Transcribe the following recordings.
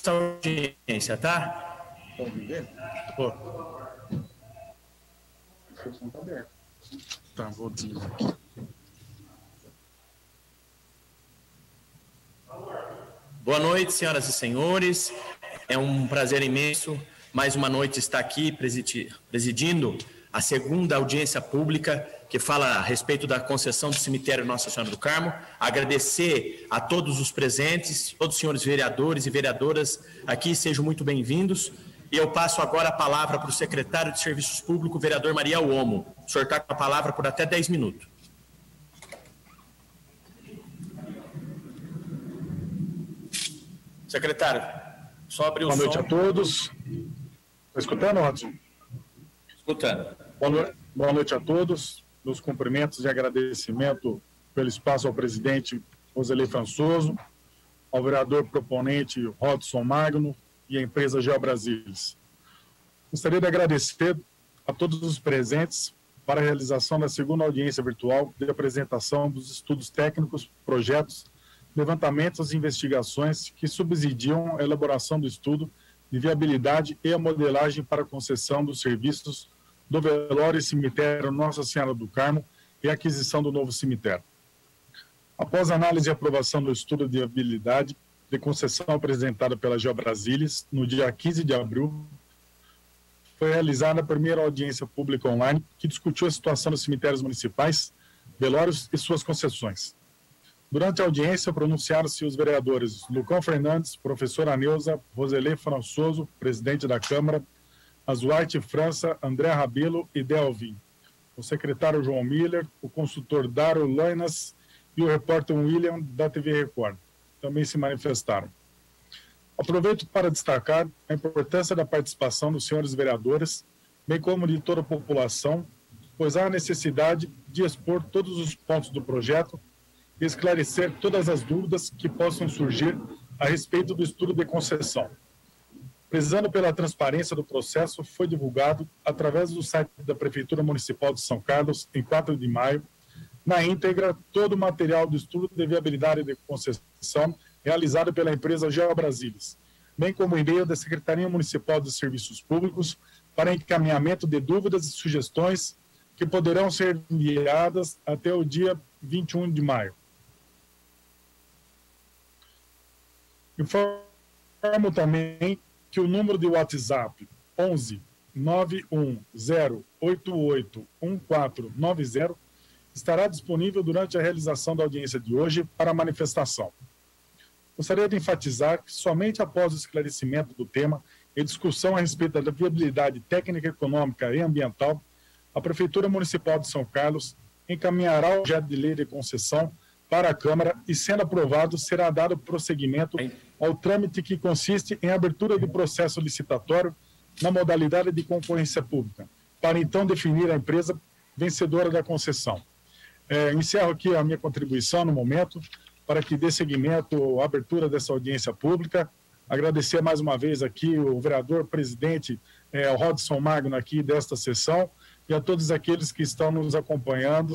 essa audiência, tá? Pô. Tá, vou desligar aqui. Boa noite, senhoras e senhores. É um prazer imenso, mais uma noite, estar aqui presidindo a segunda audiência pública que fala a respeito da concessão do cemitério Nossa Senhora do Carmo. Agradecer a todos os presentes, todos os senhores vereadores e vereadoras aqui, sejam muito bem-vindos. E eu passo agora a palavra para o secretário de Serviços Públicos, o vereador Mariel Omo. O senhor está com a palavra por até 10 minutos. Secretário, só abrir o som. Boa noite a todos. Está escutando, Watson? Escutando. Boa noite a todos. Meus cumprimentos e agradecimento pelo espaço ao presidente Roselei Françoso, ao vereador proponente Rodson Magno e à empresa GeoBrasilis. Gostaria de agradecer a todos os presentes para a realização da segunda audiência virtual de apresentação dos estudos técnicos, projetos, levantamentos e investigações que subsidiam a elaboração do estudo de viabilidade e a modelagem para a concessão dos serviços do velório e cemitério Nossa Senhora do Carmo e a aquisição do novo cemitério. Após análise e aprovação do estudo de viabilidade de concessão apresentada pela GeoBrasilis, no dia 15 de abril, foi realizada a primeira audiência pública online que discutiu a situação dos cemitérios municipais, velórios e suas concessões. Durante a audiência, pronunciaram-se os vereadores Lucão Fernandes, professora Neuza, Roselei Françoso, presidente da Câmara, Azuarte França, André Rabelo e Delvin, o secretário João Miller, o consultor Dário Loinas e o repórter William, da TV Record. Também se manifestaram. Aproveito para destacar a importância da participação dos senhores vereadores, bem como de toda a população, pois há a necessidade de expor todos os pontos do projeto e esclarecer todas as dúvidas que possam surgir a respeito do estudo de concessão. Prezando pela transparência do processo, foi divulgado, através do site da Prefeitura Municipal de São Carlos, em 4 de maio, na íntegra, todo o material do estudo de viabilidade de concessão realizado pela empresa GeoBrasilis, bem como o e-mail da Secretaria Municipal de Serviços Públicos para encaminhamento de dúvidas e sugestões que poderão ser enviadas até o dia 21 de maio. Informo também que o número de WhatsApp 11 91088 1490 estará disponível durante a realização da audiência de hoje para a manifestação. Gostaria de enfatizar que somente após o esclarecimento do tema e discussão a respeito da viabilidade técnica, econômica e ambiental, a Prefeitura Municipal de São Carlos encaminhará o projeto de lei de concessão para a Câmara e, sendo aprovado, será dado prosseguimento ao trâmite que consiste em abertura de processo licitatório na modalidade de concorrência pública, para então definir a empresa vencedora da concessão. Encerro aqui a minha contribuição no momento, para que dê seguimento à abertura dessa audiência pública. Agradecer mais uma vez aqui o vereador presidente Rodson Magno aqui desta sessão e a todos aqueles que estão nos acompanhando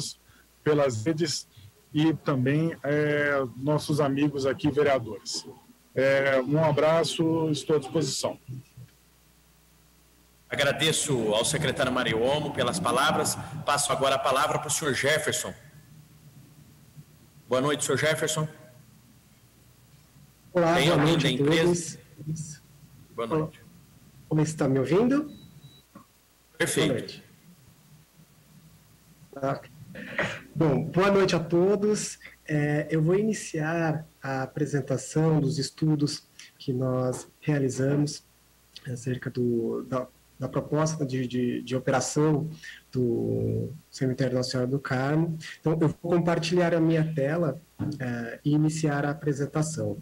pelas redes e também nossos amigos aqui vereadores. Um abraço, estou à disposição. Agradeço ao secretário Mário Omo pelas palavras. Passo agora a palavra para o senhor Jefferson. Boa noite, senhor Jefferson. Olá, tem boa alguém noite da empresa? Boa noite. Como está me ouvindo? Perfeito. Boa noite. Bom, boa noite a todos. Eu vou iniciar a apresentação dos estudos que nós realizamos acerca da proposta de operação do Cemitério Nossa Senhora do Carmo. Então, eu vou compartilhar a minha tela e iniciar a apresentação.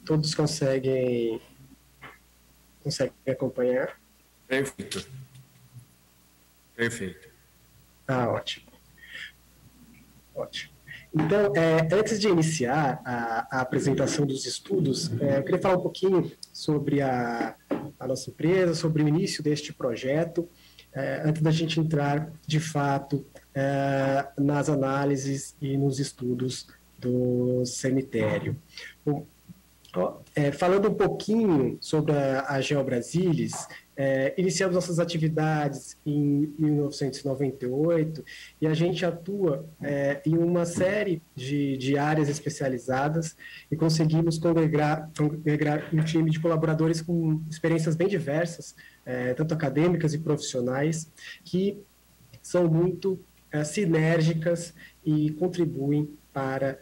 Todos conseguem acompanhar? Perfeito. Perfeito. Ah, ótimo. Ótimo. Então, antes de iniciar a apresentação dos estudos, eu queria falar um pouquinho sobre a nossa empresa, sobre o início deste projeto, antes da gente entrar, de fato, nas análises e nos estudos do cemitério. Bom, falando um pouquinho sobre a GeoBrasilis, iniciamos nossas atividades em 1998 e a gente atua em uma série de áreas especializadas e conseguimos congregar um time de colaboradores com experiências bem diversas, tanto acadêmicas e profissionais, que são muito sinérgicas e contribuem para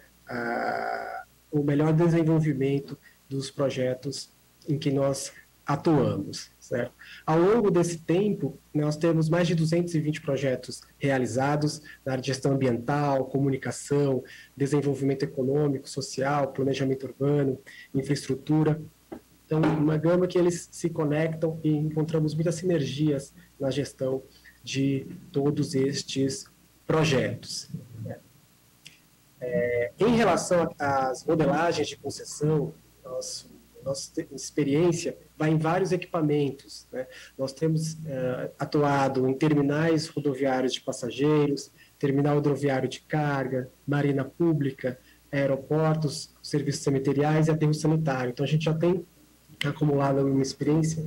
o melhor desenvolvimento dos projetos em que nós atuamos, certo? Ao longo desse tempo, nós temos mais de 220 projetos realizados na área de gestão ambiental, comunicação, desenvolvimento econômico, social, planejamento urbano, infraestrutura. Então, uma gama que eles se conectam e encontramos muitas sinergias na gestão de todos estes projetos. Em relação às modelagens de concessão, nossa experiência vai em vários equipamentos, né? Nós temos atuado em terminais rodoviários de passageiros, terminal hidroviário de carga, marina pública, aeroportos, serviços cemiteriais e aterro sanitário. Então, a gente já tem acumulado uma experiência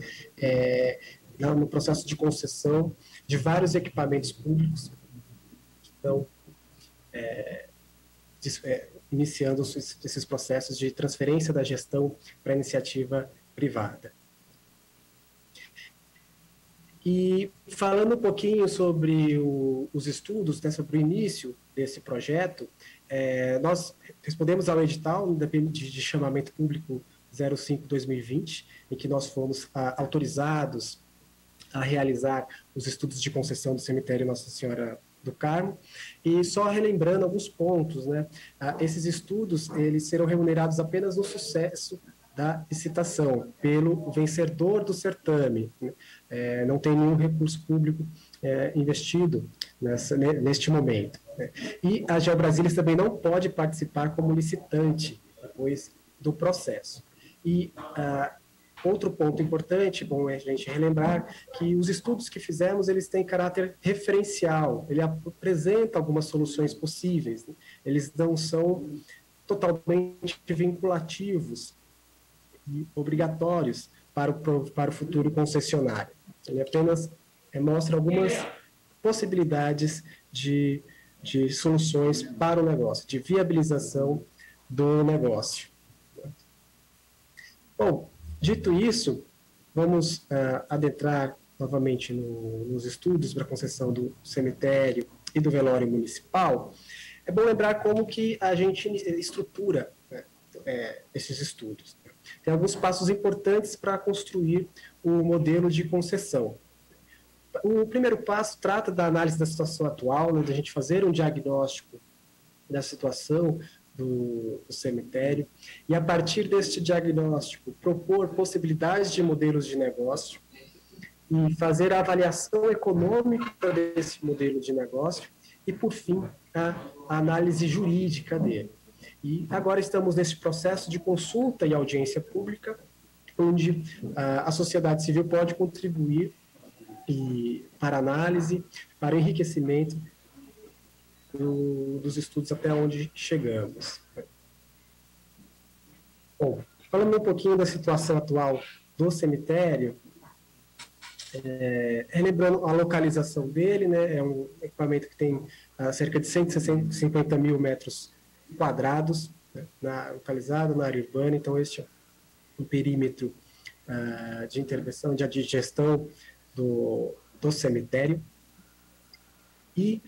no processo de concessão de vários equipamentos públicos. Então, iniciando esses processos de transferência da gestão para a iniciativa privada. E falando um pouquinho sobre os estudos, né, sobre o início desse projeto, nós respondemos ao edital de chamamento público 05/2020, em que nós fomos autorizados a realizar os estudos de concessão do cemitério Nossa Senhora do Carmo, e só relembrando alguns pontos, né? Esses estudos, eles serão remunerados apenas no sucesso da licitação, pelo vencedor do certame, né? Não tem nenhum recurso público investido neste momento, né? E a GeoBrasilis também não pode participar como licitante depois do processo. E outro ponto importante, bom, é a gente relembrar que os estudos que fizemos, eles têm caráter referencial, ele apresenta algumas soluções possíveis, né? Eles não são totalmente vinculativos e obrigatórios para o futuro concessionário. Ele apenas mostra algumas possibilidades de soluções para o negócio, de viabilização do negócio. Bom, dito isso, vamos adentrar novamente nos estudos para a concessão do cemitério e do velório municipal. É bom lembrar como que a gente estrutura, né, esses estudos. Tem alguns passos importantes para construir o modelo de concessão. O primeiro passo trata da análise da situação atual, né, da gente fazer um diagnóstico da situação do cemitério, e a partir deste diagnóstico propor possibilidades de modelos de negócio e fazer a avaliação econômica desse modelo de negócio e, por fim, a análise jurídica dele. E agora estamos nesse processo de consulta e audiência pública, onde a sociedade civil pode contribuir para análise, para enriquecimento dos estudos até onde chegamos. Bom, falando um pouquinho da situação atual do cemitério, relembrando a localização dele, né, é um equipamento que tem cerca de 150 mil metros quadrados, né, localizado na área urbana. Então, este é um perímetro de intervenção, de gestão do cemitério. E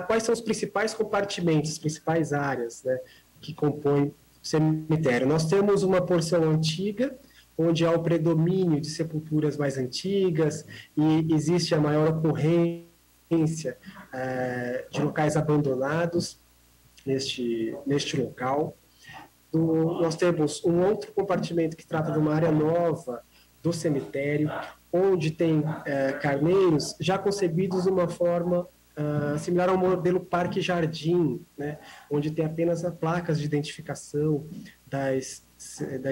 quais são os principais compartimentos, as principais áreas, né, que compõem o cemitério? Nós temos uma porção antiga, onde há o predomínio de sepulturas mais antigas e existe a maior ocorrência de locais abandonados neste local. Nós temos um outro compartimento que trata de uma área nova do cemitério, onde tem carneiros já concebidos de uma forma similar ao modelo Parque Jardim, né, onde tem apenas as placas de identificação das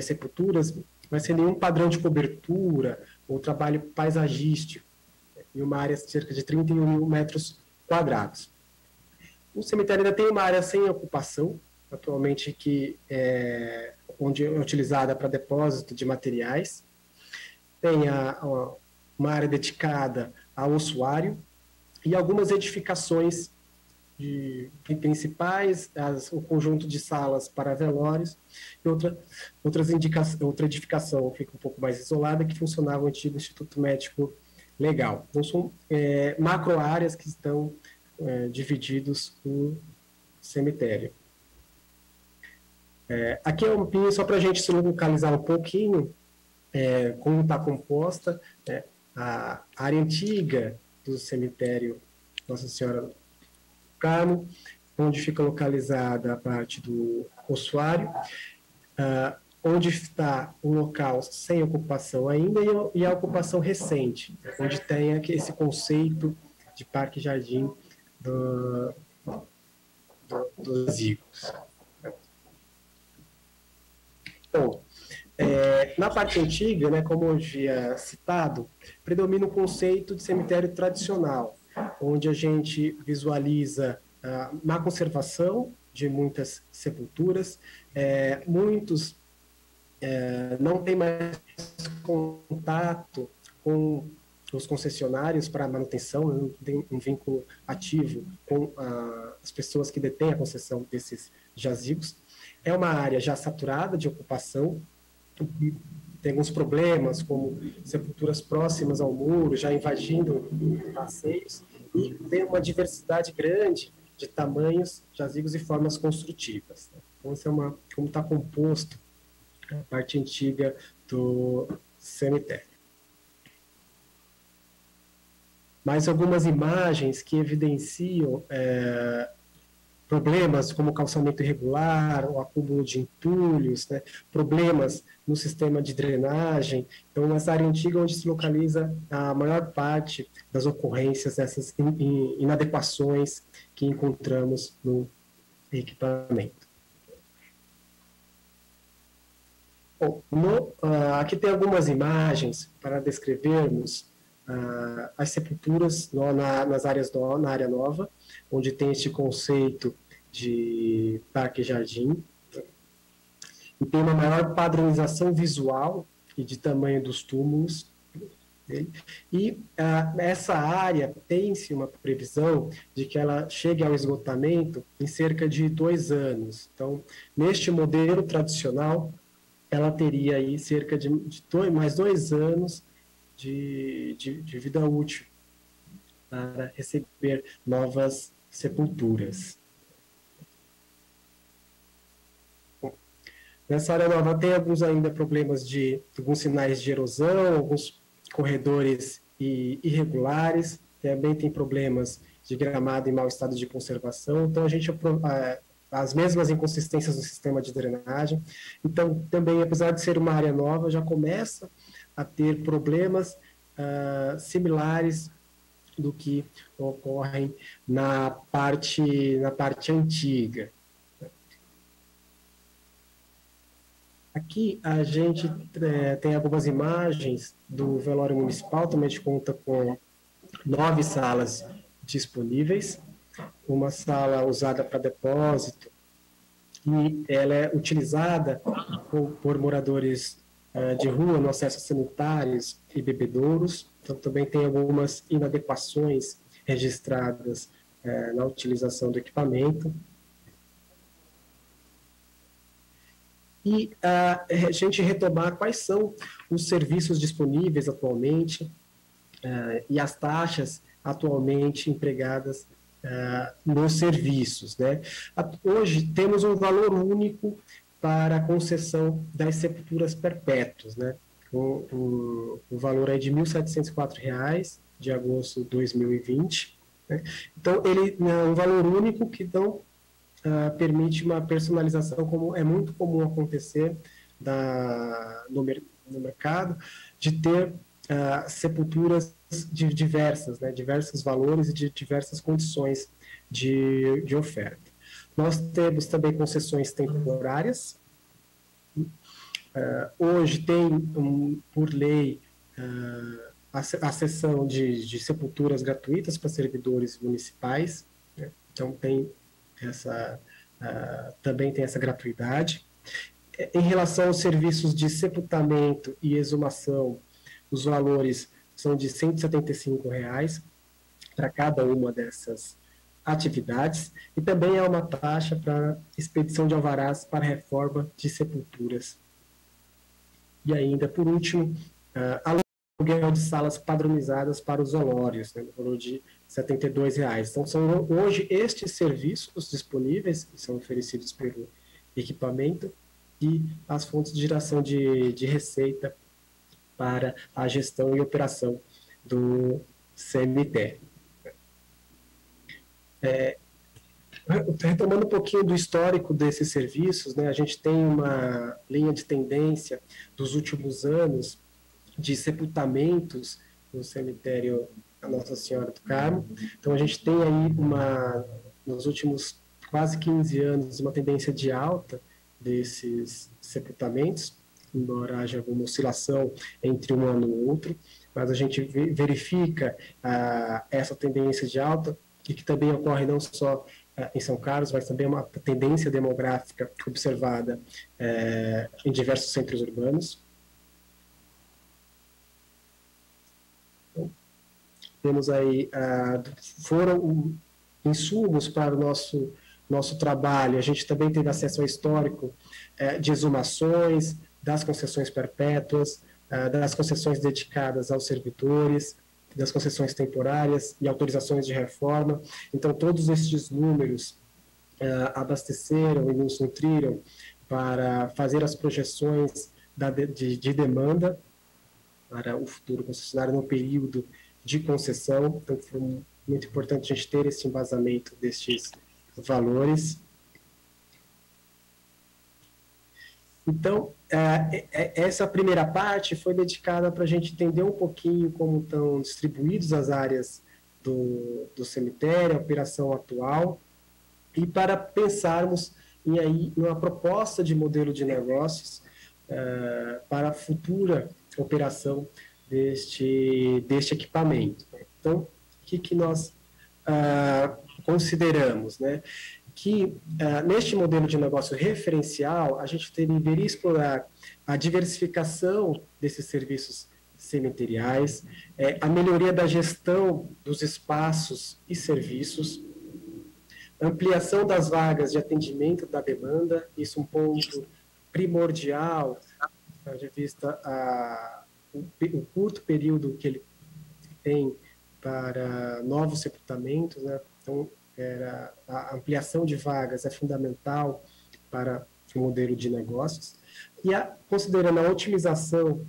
sepulturas, mas sem nenhum padrão de cobertura ou trabalho paisagístico, em uma área de cerca de 31 mil metros quadrados. O cemitério ainda tem uma área sem ocupação, atualmente onde é utilizada para depósito de materiais. Tem uma área dedicada ao ossuário e algumas edificações principais, o conjunto de salas para velórios e outra edificação que fica um pouco mais isolada, que funcionava o antigo Instituto Médico Legal. Então, são macro-áreas que estão divididos no cemitério. Aqui é um mapinha só para a gente se localizar um pouquinho como está composta, né, a área antiga do cemitério Nossa Senhora do Carmo, onde fica localizada a parte do ossuário, onde está um local sem ocupação ainda e a ocupação recente, onde tem esse conceito de parque-jardim dos jazigos. Bom, na parte antiga, né, como eu havia citado, predomina o conceito de cemitério tradicional, onde a gente visualiza a má conservação de muitas sepulturas, muitos não têm mais contato com os concessionários para manutenção, não tem um vínculo ativo com as pessoas que detêm a concessão desses jazigos. É uma área já saturada de ocupação, tem alguns problemas, como sepulturas próximas ao muro, já invadindo passeios, e tem uma diversidade grande de tamanhos, jazigos e formas construtivas. Então, isso como está composto a parte antiga do cemitério. Mais algumas imagens que evidenciam problemas como calçamento irregular, o acúmulo de entulhos, né, problemas no sistema de drenagem. Então, essa área antiga onde se localiza a maior parte das ocorrências dessas inadequações que encontramos no equipamento. Bom, aqui tem algumas imagens para descrevermos as sepulturas na área nova, onde tem este conceito de parque-jardim, e tem uma maior padronização visual e de tamanho dos túmulos. E essa área tem-se uma previsão de que ela chegue ao esgotamento em cerca de 2 anos. Então, neste modelo tradicional, ela teria aí cerca de mais 2 anos de vida útil para receber novas sepulturas. Bom, nessa área nova tem alguns ainda problemas alguns sinais de erosão, alguns corredores irregulares, também tem problemas de gramado em mau estado de conservação, então a gente as mesmas inconsistências no sistema de drenagem. Então, também, apesar de ser uma área nova, já começa a ter problemas similares do que ocorrem na parte antiga. Aqui a gente tem algumas imagens do velório municipal, também a gente conta com 9 salas disponíveis, uma sala usada para depósito, e ela é utilizada por moradores de rua no acesso a sanitários e bebedouros. Então, também tem algumas inadequações registradas na utilização do equipamento. E a gente retomar quais são os serviços disponíveis atualmente e as taxas atualmente empregadas nos serviços, né? Hoje temos um valor único para a concessão das sepulturas perpétuas, né? O valor é de R$ 1.704, de agosto de 2020. Né? Então, ele é um valor único que não permite uma personalização, como é muito comum acontecer no mercado, de ter sepulturas diversas, né, diversos valores e de diversas condições de oferta. Nós temos também concessões temporárias. Hoje tem, por lei, a cessão de sepulturas gratuitas para servidores municipais, né? Então também tem essa gratuidade. Em relação aos serviços de sepultamento e exumação, os valores são de R$ 175 para cada uma dessas atividades, e também há uma taxa para expedição de alvarás para reforma de sepulturas. E ainda, por último, aluguel de salas padronizadas para os velórios, né, no valor de R$ 72. Então, são hoje estes serviços disponíveis, que são oferecidos pelo equipamento, e as fontes de geração de receita para a gestão e operação do cemitério. Retomando um pouquinho do histórico desses serviços, né, a gente tem uma linha de tendência dos últimos anos de sepultamentos no cemitério Nossa Senhora do Carmo. Então, a gente tem aí, nos últimos quase 15 anos, uma tendência de alta desses sepultamentos, embora haja alguma oscilação entre um ano e outro, mas a gente verifica essa tendência de alta, e que também ocorre não só em São Carlos, mas também uma tendência demográfica observada em diversos centros urbanos. Então, temos aí, foram insumos para o nosso trabalho. A gente também teve acesso ao histórico de exumações, das concessões perpétuas, das concessões dedicadas aos servidores, das concessões temporárias e autorizações de reforma. Então, todos estes números abasteceram e nos nutriram para fazer as projeções de demanda para o futuro concessionário no período de concessão. Então, foi muito importante a gente ter esse embasamento destes valores. Então, essa primeira parte foi dedicada para a gente entender um pouquinho como estão distribuídas as áreas do cemitério, a operação atual, e para pensarmos em uma proposta de modelo de negócios para a futura operação deste equipamento. Então, o que nós consideramos, né? Que neste modelo de negócio referencial, a gente deveria explorar a diversificação desses serviços cemiteriais, a melhoria da gestão dos espaços e serviços, ampliação das vagas de atendimento da demanda, isso é um ponto primordial, haja vista o curto período que ele tem para novos sepultamentos, né? Então, a ampliação de vagas é fundamental para o modelo de negócios, e considerando a otimização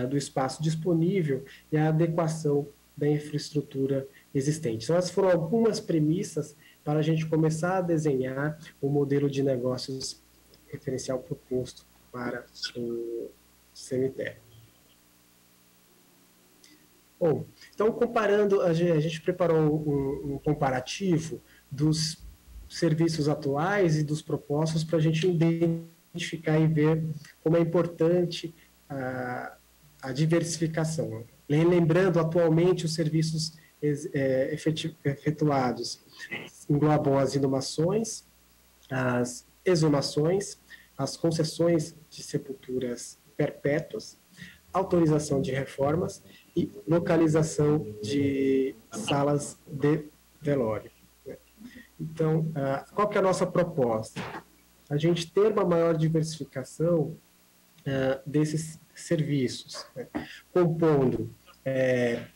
do espaço disponível e a adequação da infraestrutura existente. Então, essas foram algumas premissas para a gente começar a desenhar o modelo de negócios referencial proposto para o cemitério. Bom, então, comparando, a gente preparou um comparativo dos serviços atuais e dos propostos para a gente identificar e ver como é importante a diversificação. Lembrando, atualmente, os serviços efetuados englobam as inumações, as exumações, as concessões de sepulturas perpétuas, autorização de reformas e localização de salas de velório. Então, qual que é a nossa proposta? A gente ter uma maior diversificação desses serviços, né? Compondo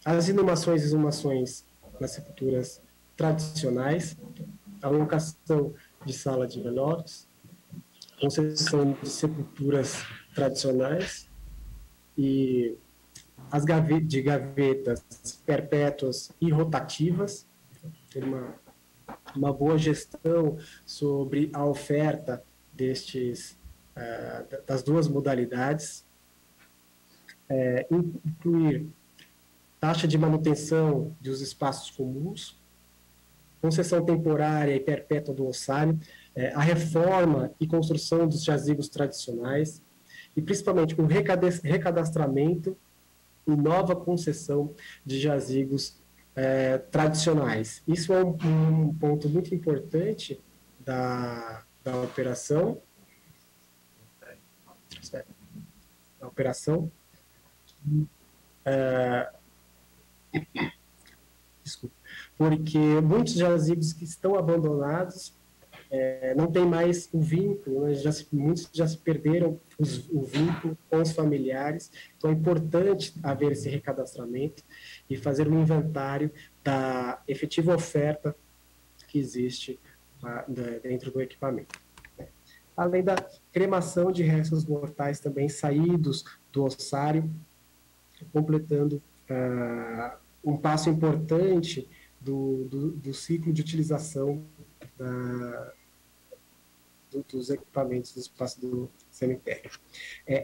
as inumações e exumações nas sepulturas tradicionais, a locação de sala de velórios, concessão de sepulturas tradicionais e as gavetas perpétuas e rotativas, ter uma boa gestão sobre a oferta das duas modalidades, incluir taxa de manutenção dos espaços comuns, concessão temporária e perpétua do ossário, a reforma e construção dos jazigos tradicionais, e principalmente o recadastramento e nova concessão de jazigos tradicionais. Isso é um ponto muito importante da operação. Da operação. Desculpa. Porque muitos jazigos que estão abandonados não tem mais o vínculo, né? Muitos já se perderam o vínculo com os familiares, então é importante haver esse recadastramento e fazer um inventário da efetiva oferta que existe dentro do equipamento. Além da cremação de restos mortais também saídos do ossário, completando um passo importante do ciclo de utilização dos equipamentos do espaço do cemitério.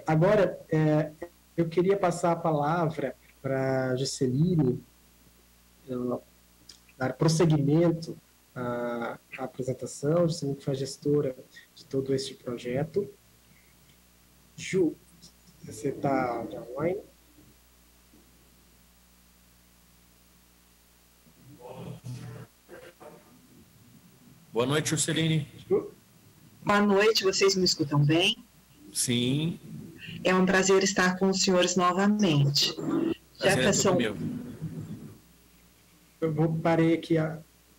Agora, eu queria passar a palavra para a Jusceline, dar prosseguimento à apresentação. Jusceline, que foi a gestora de todo este projeto. Ju, você está online? Boa noite, Jusceline. Boa noite, vocês me escutam bem? Sim. É um prazer estar com os senhores novamente. Jefferson. Eu parei aqui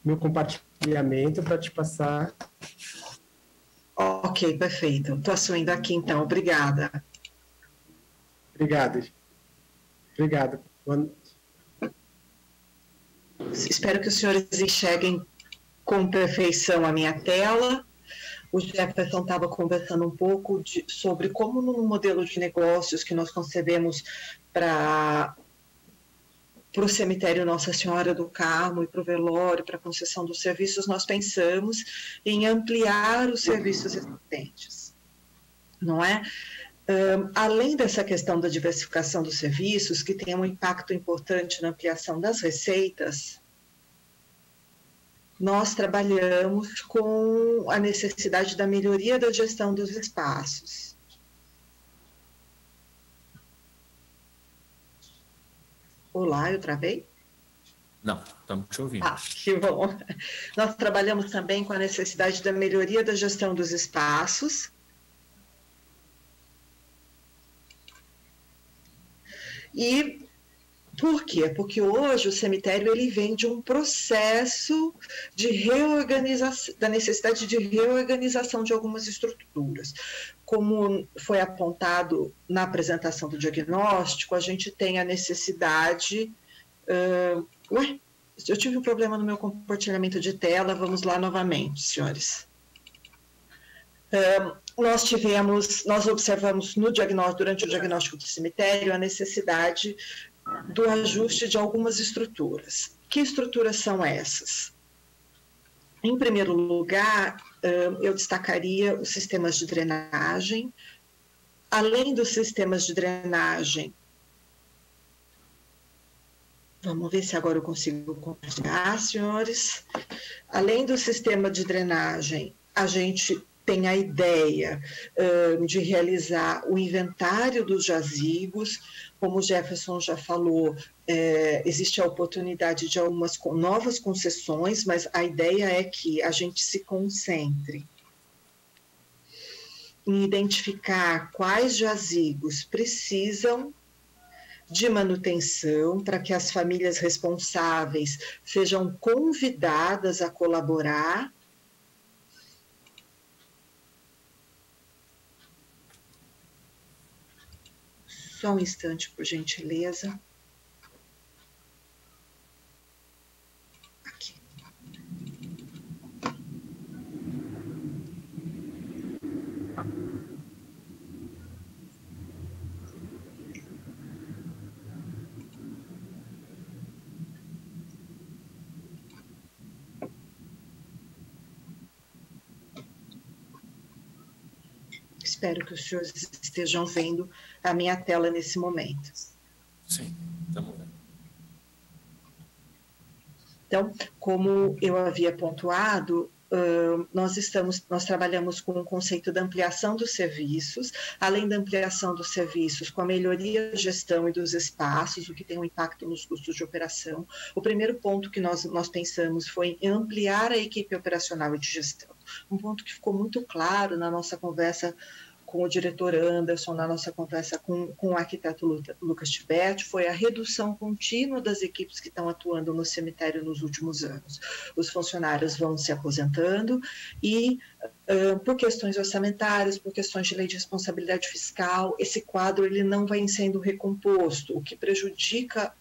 meu compartilhamento para te passar. Ok, perfeito. Estou assumindo aqui então, obrigada. Obrigado. Espero que os senhores enxerguem com perfeição a minha tela. O Jefferson estava conversando um pouco sobre como no modelo de negócios que nós concebemos para o cemitério Nossa Senhora do Carmo e para o velório, para a concessão dos serviços, nós pensamos em ampliar os serviços existentes, não é? Além dessa questão da diversificação dos serviços, que tem um impacto importante na ampliação das receitas, nós trabalhamos com a necessidade da melhoria da gestão dos espaços. Olá, eu travei? Não, estamos te ouvindo. Que bom. Nós trabalhamos também com a necessidade da melhoria da gestão dos espaços. E por quê? Porque hoje o cemitério ele vem de um processo de reorganização, da necessidade de reorganização de algumas estruturas. Como foi apontado na apresentação do diagnóstico, a gente tem a necessidade... eu tive um problema no meu compartilhamento de tela, vamos lá novamente, senhores. Nós observamos no diagnóstico, durante o diagnóstico do cemitério, a necessidade do ajuste de algumas estruturas. Que estruturas são essas? Em primeiro lugar, eu destacaria os sistemas de drenagem. Além dos sistemas de drenagem, vamos ver se agora eu consigo compartilhar, senhores. Além do sistema de drenagem, a gente tem a ideia de realizar o inventário dos jazigos. Como o Jefferson já falou, existe a oportunidade de algumas novas concessões, mas a ideia é que a gente se concentre em identificar quais jazigos precisam de manutenção para que as famílias responsáveis sejam convidadas a colaborar. Só um instante, por gentileza. Aqui. espero que os senhores estejam vendo a minha tela nesse momento. Sim, estamos vendo. Então, como eu havia pontuado, nós trabalhamos com o conceito da ampliação dos serviços, além da ampliação dos serviços, com a melhoria da gestão e dos espaços, o que tem um impacto nos custos de operação. O primeiro ponto que nós pensamos foi em ampliar a equipe operacional e de gestão. Um ponto que ficou muito claro na nossa conversa com o diretor Anderson, na nossa conversa com o arquiteto Lucas Tiberti, foi a redução contínua das equipes que estão atuando no cemitério nos últimos anos. Os funcionários vão se aposentando e, por questões orçamentárias, por questões de lei de responsabilidade fiscal, esse quadro ele não vai sendo recomposto, o que prejudica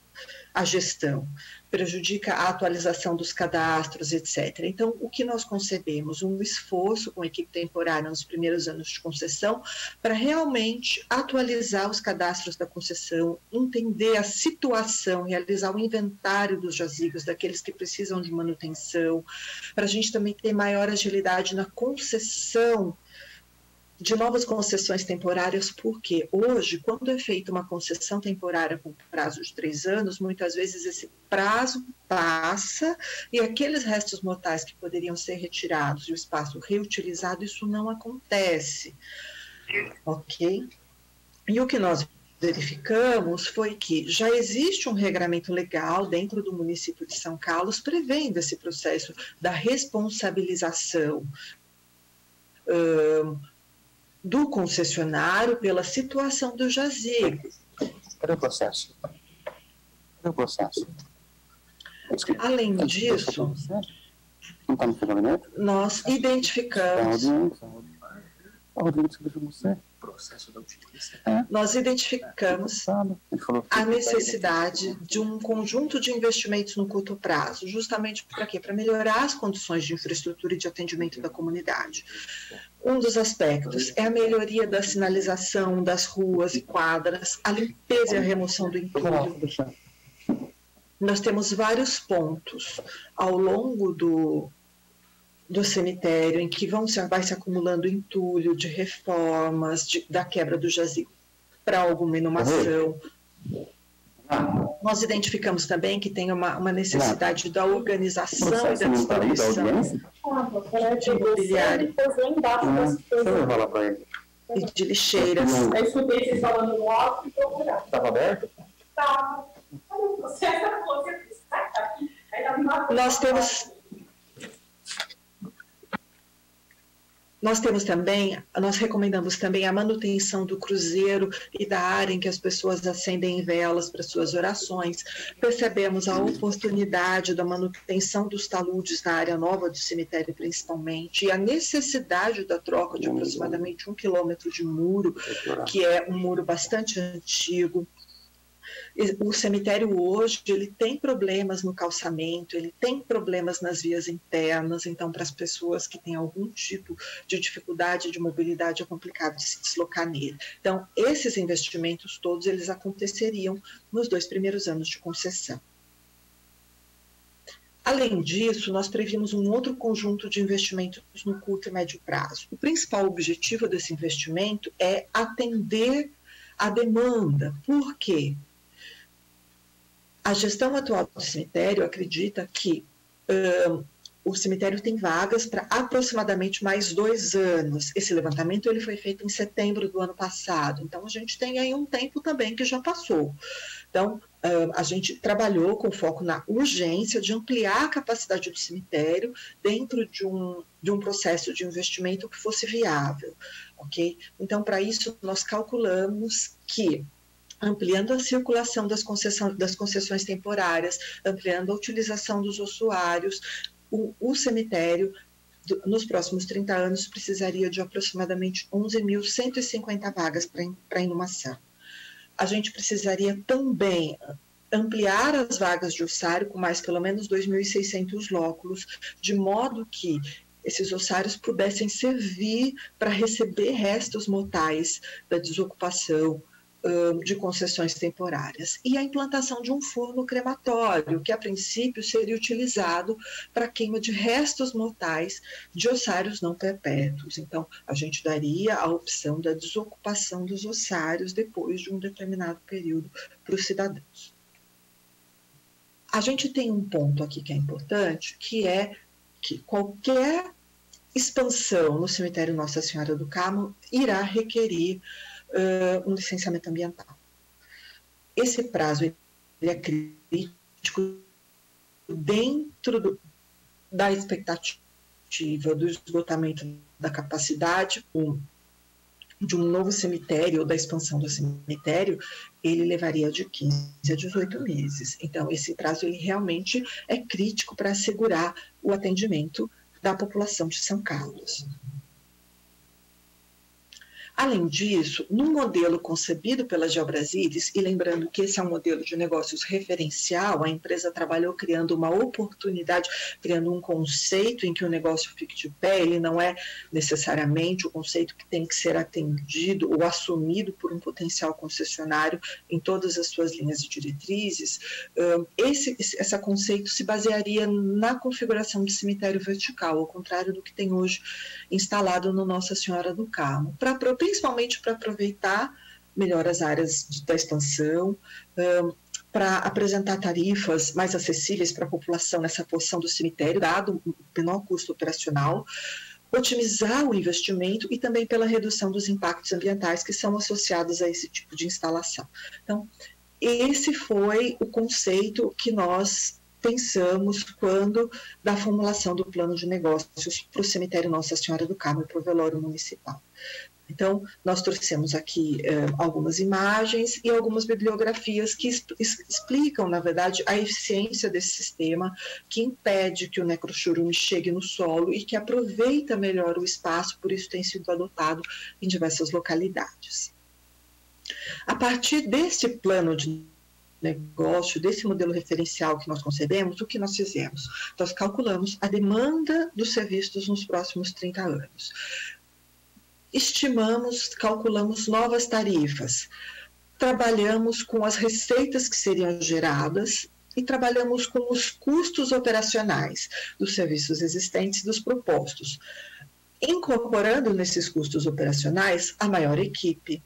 a gestão, prejudica a atualização dos cadastros, etc. Então, o que nós concebemos? Um esforço com a equipe temporária nos primeiros anos de concessão para realmente atualizar os cadastros da concessão, entender a situação, realizar o inventário dos jazigos, daqueles que precisam de manutenção, para a gente também ter maior agilidade na concessão de novas concessões temporárias, porque hoje, quando é feita uma concessão temporária com prazo de 3 anos, muitas vezes esse prazo passa e aqueles restos mortais que poderiam ser retirados e o espaço reutilizado, isso não acontece, ok? E o que nós verificamos foi que já existe um regramento legal dentro do município de São Carlos prevendo esse processo da responsabilização do concessionário pela situação do jazigo. Cadê o processo? Cadê o processo? Além disso, não está no seu gabinete? nós identificamos... Nós identificamos a necessidade de um conjunto de investimentos no curto prazo, justamente para quê? Para melhorar as condições de infraestrutura e de atendimento da comunidade. Um dos aspectos é a melhoria da sinalização das ruas e quadras, a limpeza e a remoção do entulho. Nós temos vários pontos ao longo do cemitério em que vai se acumulando entulho de reformas, da quebra do jazigo para alguma inumação. Nós identificamos também que tem uma necessidade da organização e da distribuição de imobiliário e de lixeiras. Eu escutei vocês falando no alto e procurando. Estava aberto? Estava. Nós recomendamos também a manutenção do cruzeiro e da área em que as pessoas acendem velas para suas orações. Percebemos a oportunidade da manutenção dos taludes na área nova do cemitério, principalmente, e a necessidade da troca de aproximadamente 1 quilômetro de muro, que é um muro bastante antigo. O cemitério hoje, ele tem problemas no calçamento, ele tem problemas nas vias internas, então para as pessoas que têm algum tipo de dificuldade de mobilidade é complicado de se deslocar nele. Então, esses investimentos todos, eles aconteceriam nos 2 primeiros anos de concessão. Além disso, nós previmos um outro conjunto de investimentos no curto e médio prazo. O principal objetivo desse investimento é atender a demanda. Por quê? A gestão atual do cemitério acredita que o cemitério tem vagas para aproximadamente mais 2 anos. Esse levantamento ele foi feito em setembro do ano passado, então a gente tem aí um tempo também que já passou. Então, a gente trabalhou com foco na urgência de ampliar a capacidade do cemitério dentro de um processo de investimento que fosse viável, ok? Então, para isso, nós calculamos que ampliando a circulação das concessões temporárias, ampliando a utilização dos ossuários, o cemitério, nos próximos 30 anos, precisaria de aproximadamente 11.150 vagas para inumação. A gente precisaria também ampliar as vagas de ossário com mais pelo menos 2.600 lóculos, de modo que esses ossários pudessem servir para receber restos mortais da desocupação, de concessões temporárias, e a implantação de um forno crematório, que a princípio seria utilizado para queima de restos mortais de ossários não perpétuos. Então, a gente daria a opção da desocupação dos ossários depois de um determinado período para os cidadãos. A gente tem um ponto aqui que é importante, que é que qualquer expansão no cemitério Nossa Senhora do Carmo irá requerir um licenciamento ambiental. Esse prazo ele é crítico dentro da expectativa do esgotamento da capacidade de um novo cemitério ou da expansão do cemitério, ele levaria de 15 a 18 meses. Então, esse prazo ele realmente é crítico para assegurar o atendimento da população de São Carlos. Além disso, no modelo concebido pela GeoBrasília, e lembrando que esse é um modelo de negócios referencial, a empresa trabalhou criando uma oportunidade, criando um conceito em que o negócio fique de pé, ele não é necessariamente o conceito que tem que ser atendido ou assumido por um potencial concessionário em todas as suas linhas de diretrizes. Esse conceito se basearia na configuração de cemitério vertical, ao contrário do que tem hoje instalado no Nossa Senhora do Carmo, principalmente para aproveitar melhor as áreas da expansão, para apresentar tarifas mais acessíveis para a população nessa porção do cemitério, dado o menor custo operacional, otimizar o investimento e também pela redução dos impactos ambientais que são associados a esse tipo de instalação. Então, esse foi o conceito que nós pensamos quando da formulação do plano de negócios para o cemitério Nossa Senhora do Carmo e para o velório municipal. Então, nós trouxemos aqui algumas imagens e algumas bibliografias que explicam, na verdade, a eficiência desse sistema, que impede que o necrochorume chegue no solo e que aproveita melhor o espaço, por isso tem sido adotado em diversas localidades. A partir desse plano de negócio, desse modelo referencial que nós concebemos, o que nós fizemos? Nós calculamos a demanda dos serviços nos próximos 30 anos. Calculamos novas tarifas, trabalhamos com as receitas que seriam geradas e trabalhamos com os custos operacionais dos serviços existentes dos propostos, incorporando nesses custos operacionais a maior equipe,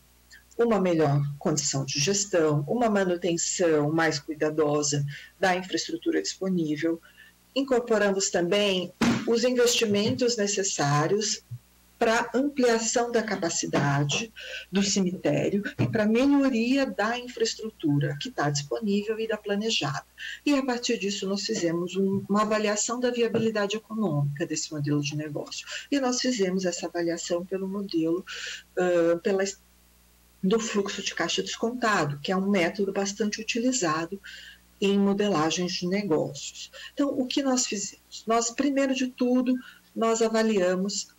uma melhor condição de gestão, uma manutenção mais cuidadosa da infraestrutura disponível. Incorporamos também os investimentos necessários para ampliação da capacidade do cemitério e para melhoria da infraestrutura que está disponível e da planejada. E, a partir disso, nós fizemos uma avaliação da viabilidade econômica desse modelo de negócio. E nós fizemos essa avaliação pelo modelo do fluxo de caixa descontado, que é um método bastante utilizado em modelagens de negócios. Então, o que nós fizemos? Nós, primeiro de tudo, nós avaliamos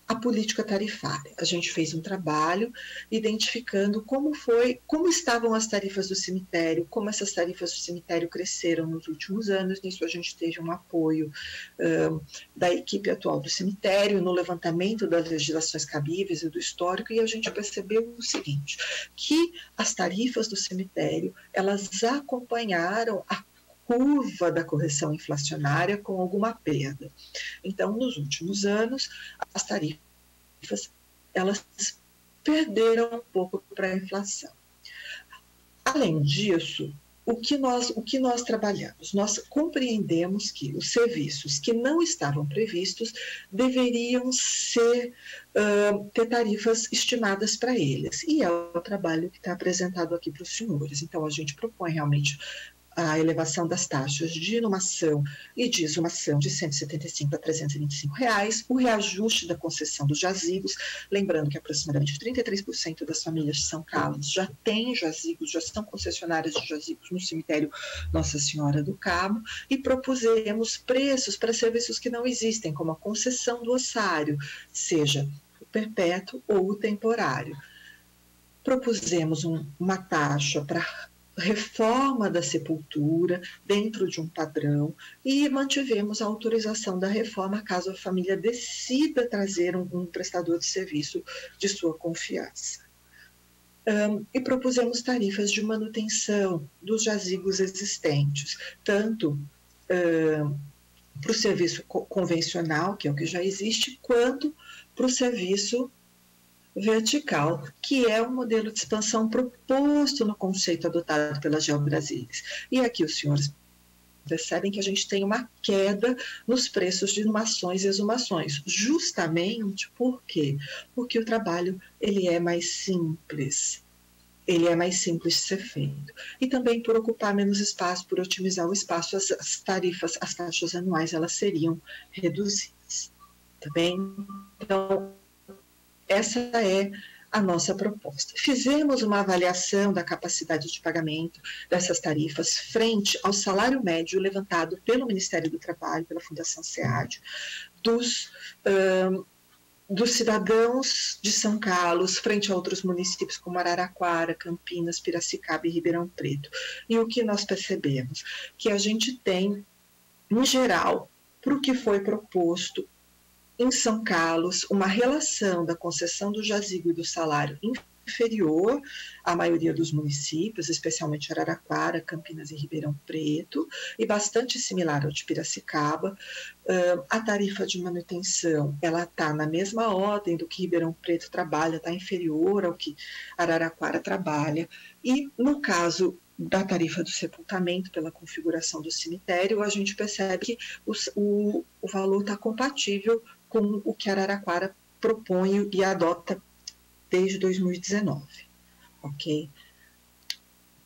a política tarifária. A gente fez um trabalho identificando como estavam as tarifas do cemitério, como essas tarifas do cemitério cresceram nos últimos anos. Nisso a gente teve um apoio da equipe atual do cemitério no levantamento das legislações cabíveis e do histórico, e a gente percebeu o seguinte, que as tarifas do cemitério, elas acompanharam a curva da correção inflacionária com alguma perda. Então, nos últimos anos, as tarifas elas perderam um pouco para a inflação. Além disso, o que nós trabalhamos? Nós compreendemos que os serviços que não estavam previstos deveriam ter tarifas estimadas para eles. E é o trabalho que está apresentado aqui para os senhores. Então, a gente propõe realmente a elevação das taxas de inumação e de exumação de R$ 175 a R$ 325, o reajuste da concessão dos jazigos, lembrando que aproximadamente 33% das famílias de São Carlos já têm jazigos, já são concessionárias de jazigos no cemitério Nossa Senhora do Carmo, e propusemos preços para serviços que não existem, como a concessão do ossário, seja o perpétuo ou o temporário. Propusemos uma taxa para reforma da sepultura dentro de um padrão e mantivemos a autorização da reforma caso a família decida trazer um prestador de serviço de sua confiança. e propusemos tarifas de manutenção dos jazigos existentes, tanto para o serviço convencional, que é o que já existe, quanto para o serviço vertical, que é o modelo de expansão proposto no conceito adotado pela GeoBrasília. E aqui os senhores percebem que a gente tem uma queda nos preços de inumações e exumações, justamente por quê? Porque o trabalho ele é mais simples. Ele é mais simples de ser feito. E também por ocupar menos espaço, por otimizar o espaço, as tarifas, as taxas anuais, elas seriam reduzidas. Tá bem? Então, essa é a nossa proposta. Fizemos uma avaliação da capacidade de pagamento dessas tarifas frente ao salário médio levantado pelo Ministério do Trabalho, pela Fundação SEAD, dos cidadãos de São Carlos, frente a outros municípios como Araraquara, Campinas, Piracicaba e Ribeirão Preto. E o que nós percebemos? Que a gente tem, em geral, para o que foi proposto em São Carlos, uma relação da concessão do jazigo e do salário inferior à maioria dos municípios, especialmente Araraquara, Campinas e Ribeirão Preto, e bastante similar ao de Piracicaba. A tarifa de manutenção, ela está na mesma ordem do que Ribeirão Preto trabalha, está inferior ao que Araraquara trabalha, e no caso da tarifa do sepultamento pela configuração do cemitério, a gente percebe que o valor está compatível com o que Araraquara propõe e adota desde 2019, ok?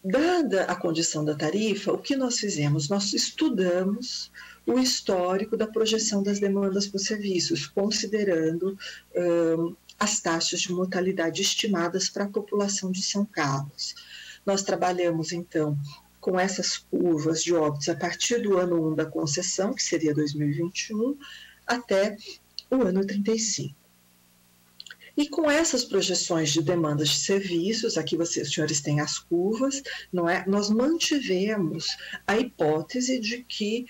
Dada a condição da tarifa, o que nós fizemos? Nós estudamos o histórico da projeção das demandas por serviços, considerando as taxas de mortalidade estimadas para a população de São Carlos. Nós trabalhamos, então, com essas curvas de óbitos a partir do ano 1 da concessão, que seria 2021, até o ano 35. E com essas projeções de demandas de serviços, aqui vocês, senhores, têm as curvas, não é? Nós mantivemos a hipótese de que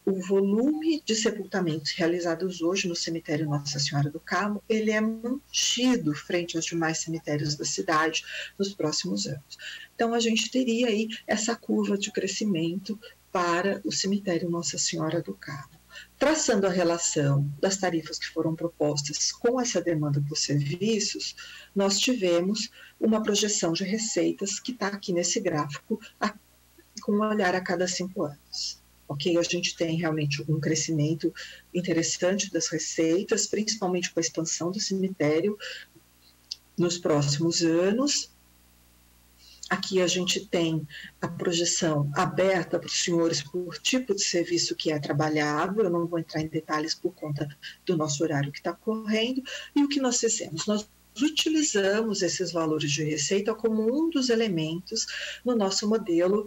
o volume de sepultamentos realizados hoje no cemitério Nossa Senhora do Carmo, ele é mantido frente aos demais cemitérios da cidade nos próximos anos. Então, a gente teria aí essa curva de crescimento para o cemitério Nossa Senhora do Carmo. Traçando a relação das tarifas que foram propostas com essa demanda por serviços, nós tivemos uma projeção de receitas que está aqui nesse gráfico, com um olhar a cada 5 anos. Ok? A gente tem realmente um crescimento interessante das receitas, principalmente com a expansão do cemitério nos próximos anos. Aqui a gente tem a projeção aberta para os senhores por tipo de serviço que é trabalhado, eu não vou entrar em detalhes por conta do nosso horário que está correndo, e o que nós fizemos? Nós utilizamos esses valores de receita como um dos elementos no nosso modelo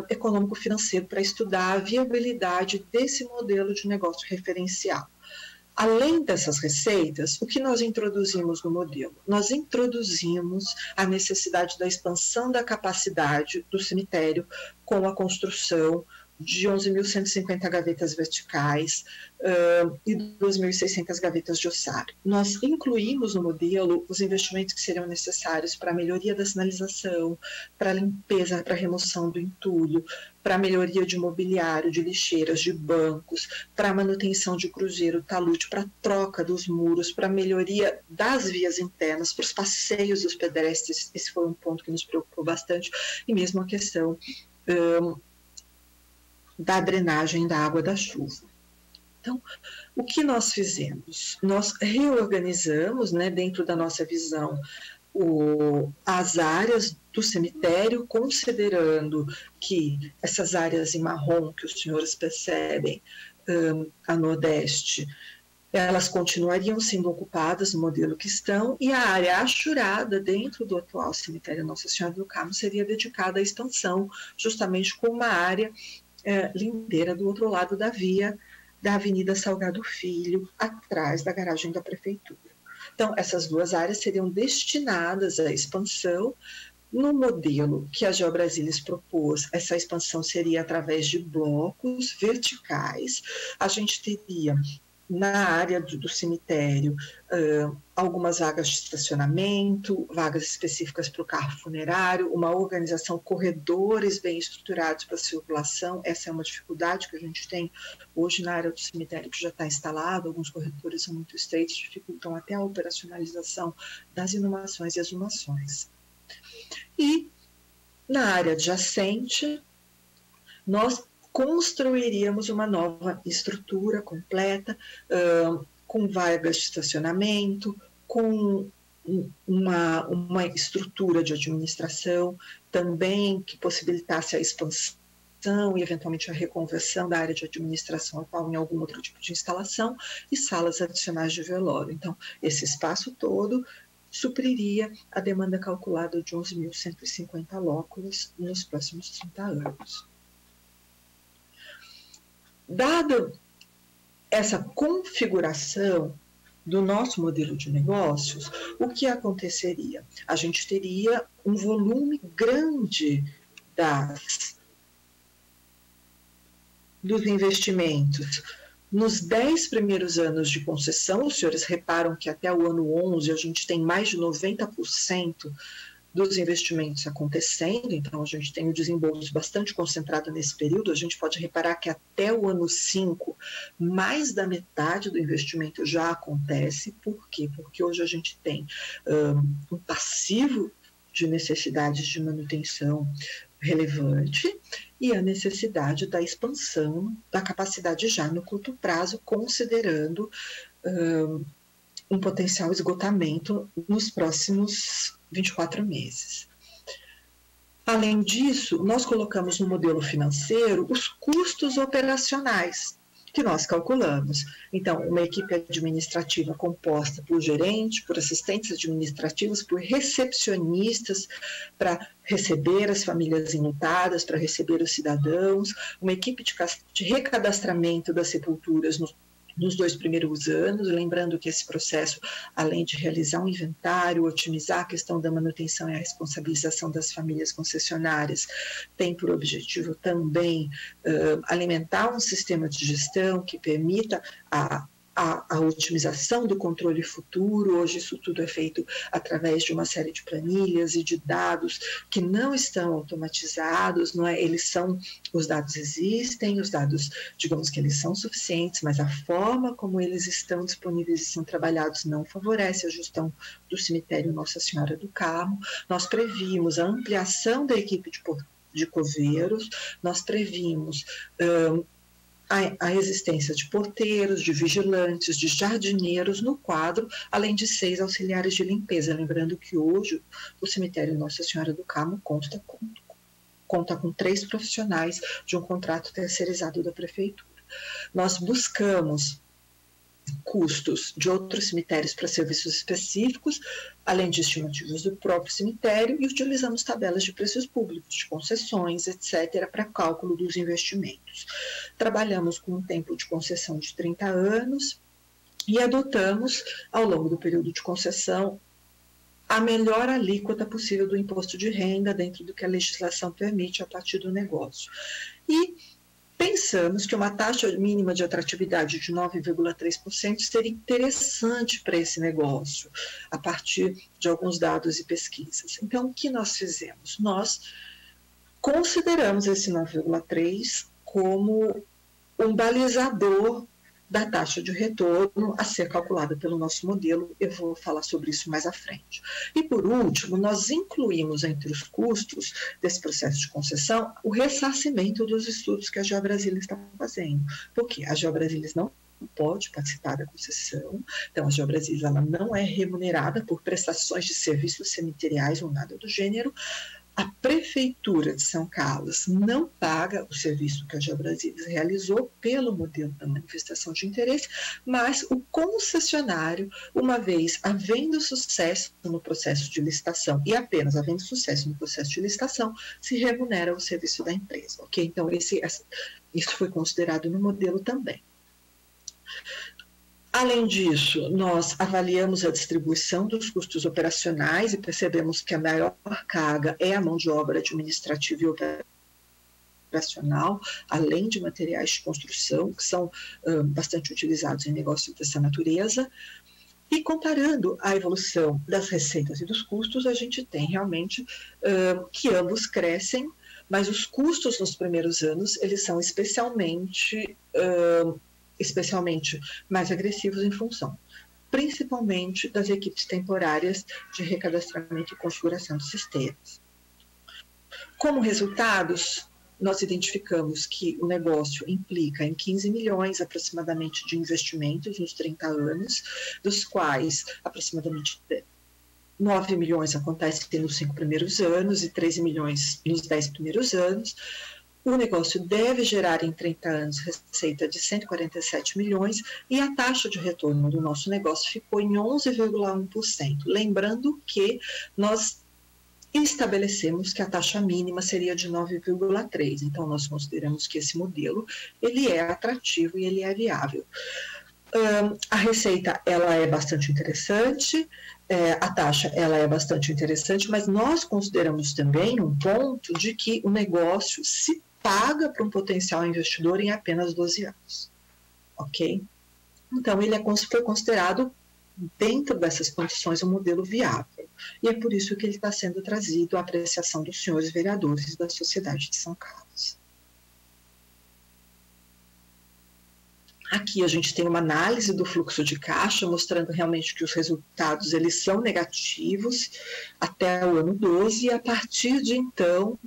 econômico-financeiro para estudar a viabilidade desse modelo de negócio referencial. Além dessas receitas, o que nós introduzimos no modelo? Nós introduzimos a necessidade da expansão da capacidade do cemitério com a construção de 11.150 gavetas verticais e 2.600 gavetas de ossário. Nós incluímos no modelo os investimentos que seriam necessários para a melhoria da sinalização, para a limpeza, para a remoção do entulho, para a melhoria de mobiliário, de lixeiras, de bancos, para a manutenção de cruzeiro, talude, para a troca dos muros, para a melhoria das vias internas, para os passeios dos pedestres. Esse foi um ponto que nos preocupou bastante, e mesmo a questão da drenagem da água da chuva. Então, o que nós fizemos? Nós reorganizamos, né, dentro da nossa visão, as áreas do cemitério, considerando que essas áreas em marrom que os senhores percebem a nordeste, elas continuariam sendo ocupadas no modelo que estão, e a área achurada dentro do atual cemitério Nossa Senhora do Carmo seria dedicada à expansão, justamente com uma área lindeira do outro lado da via da Avenida Salgado Filho, atrás da garagem da prefeitura. Então, essas duas áreas seriam destinadas à expansão. No modelo que a GeoBrasília propôs, essa expansão seria através de blocos verticais. A gente teria na área do cemitério, algumas vagas de estacionamento, vagas específicas para o carro funerário, uma organização, corredores bem estruturados para a circulação. Essa é uma dificuldade que a gente tem hoje na área do cemitério, que já está instalado. Alguns corredores são muito estreitos, dificultam até a operacionalização das inumações e exumações. E na área adjacente, nós construiríamos uma nova estrutura completa, com vagas de estacionamento, com uma estrutura de administração também que possibilitasse a expansão e, eventualmente, a reconversão da área de administração atual em algum outro tipo de instalação e salas adicionais de velório. Então, esse espaço todo supriria a demanda calculada de 11.150 lóculos nos próximos 30 anos. Dada essa configuração do nosso modelo de negócios, o que aconteceria? A gente teria um volume grande dos investimentos. Nos 10 primeiros anos de concessão, os senhores reparam que até o ano 11 a gente tem mais de 90% dos investimentos acontecendo, então a gente tem um desembolso bastante concentrado nesse período. A gente pode reparar que até o ano 5, mais da metade do investimento já acontece. Por quê? Porque hoje a gente tem um passivo de necessidades de manutenção relevante e a necessidade da expansão da capacidade já no curto prazo, considerando um potencial esgotamento nos próximos 24 meses. Além disso, nós colocamos no modelo financeiro os custos operacionais que nós calculamos. Então, uma equipe administrativa composta por gerente, por assistentes administrativos, por recepcionistas para receber as famílias enlutadas, para receber os cidadãos, uma equipe de recadastramento das sepulturas nos 2 primeiros anos, lembrando que esse processo, além de realizar um inventário, otimizar a questão da manutenção e a responsabilização das famílias concessionárias, tem por objetivo também alimentar um sistema de gestão que permita a otimização do controle futuro. Hoje isso tudo é feito através de uma série de planilhas e de dados que não estão automatizados, não é? Os dados existem, os dados, digamos que eles são suficientes, mas a forma como eles estão disponíveis e são trabalhados não favorece a gestão do cemitério Nossa Senhora do Carmo. Nós previmos a ampliação da equipe de coveiros, nós previmos a existência de porteiros, de vigilantes, de jardineiros no quadro, além de 6 auxiliares de limpeza. Lembrando que hoje o cemitério Nossa Senhora do Carmo conta com 3 profissionais de um contrato terceirizado da prefeitura. Nós buscamos custos de outros cemitérios para serviços específicos, além de estimativas do próprio cemitério, e utilizamos tabelas de preços públicos, de concessões, etc., para cálculo dos investimentos. Trabalhamos com um tempo de concessão de 30 anos e adotamos, ao longo do período de concessão, a melhor alíquota possível do imposto de renda dentro do que a legislação permite a partir do negócio. E pensamos que uma taxa mínima de atratividade de 9,3% seria interessante para esse negócio, a partir de alguns dados e pesquisas. Então, o que nós fizemos? Nós consideramos esse 9,3% como um balizador da taxa de retorno a ser calculada pelo nosso modelo. Eu vou falar sobre isso mais à frente. E, por último, nós incluímos entre os custos desse processo de concessão o ressarcimento dos estudos que a GeoBrasília está fazendo. Porque a GeoBrasília não pode participar da concessão, então a GeoBrasília ela não é remunerada por prestações de serviços cemiteriais ou nada do gênero. A Prefeitura de São Carlos não paga o serviço que a GeoBrasília realizou pelo modelo da manifestação de interesse, mas o concessionário, uma vez havendo sucesso no processo de licitação, e apenas havendo sucesso no processo de licitação, se remunera o serviço da empresa. Ok? Então, isso foi considerado no modelo também. Além disso, nós avaliamos a distribuição dos custos operacionais e percebemos que a maior carga é a mão de obra administrativa e operacional, além de materiais de construção, que são bastante utilizados em negócios dessa natureza. E comparando a evolução das receitas e dos custos, a gente tem realmente que ambos crescem, mas os custos nos primeiros anos, eles são especialmente mais agressivos em função, principalmente das equipes temporárias de recadastramento e configuração de sistemas. Como resultados, nós identificamos que o negócio implica em 15 milhões aproximadamente de investimentos nos 30 anos, dos quais aproximadamente 9 milhões acontecem nos 5 primeiros anos e 13 milhões nos 10 primeiros anos. O negócio deve gerar em 30 anos receita de 147 milhões e a taxa de retorno do nosso negócio ficou em 11,1%. Lembrando que nós estabelecemos que a taxa mínima seria de 9,3%. Então, nós consideramos que esse modelo ele é atrativo e ele é viável. A receita ela é bastante interessante, a taxa ela é bastante interessante, mas nós consideramos também um ponto de que o negócio se paga para um potencial investidor em apenas 12 anos. Ok? Então, ele foi considerado, dentro dessas condições, um modelo viável. E é por isso que ele está sendo trazido à apreciação dos senhores vereadores da Sociedade de São Carlos. Aqui a gente tem uma análise do fluxo de caixa, mostrando realmente que os resultados eles são negativos até o ano 12, e a partir de então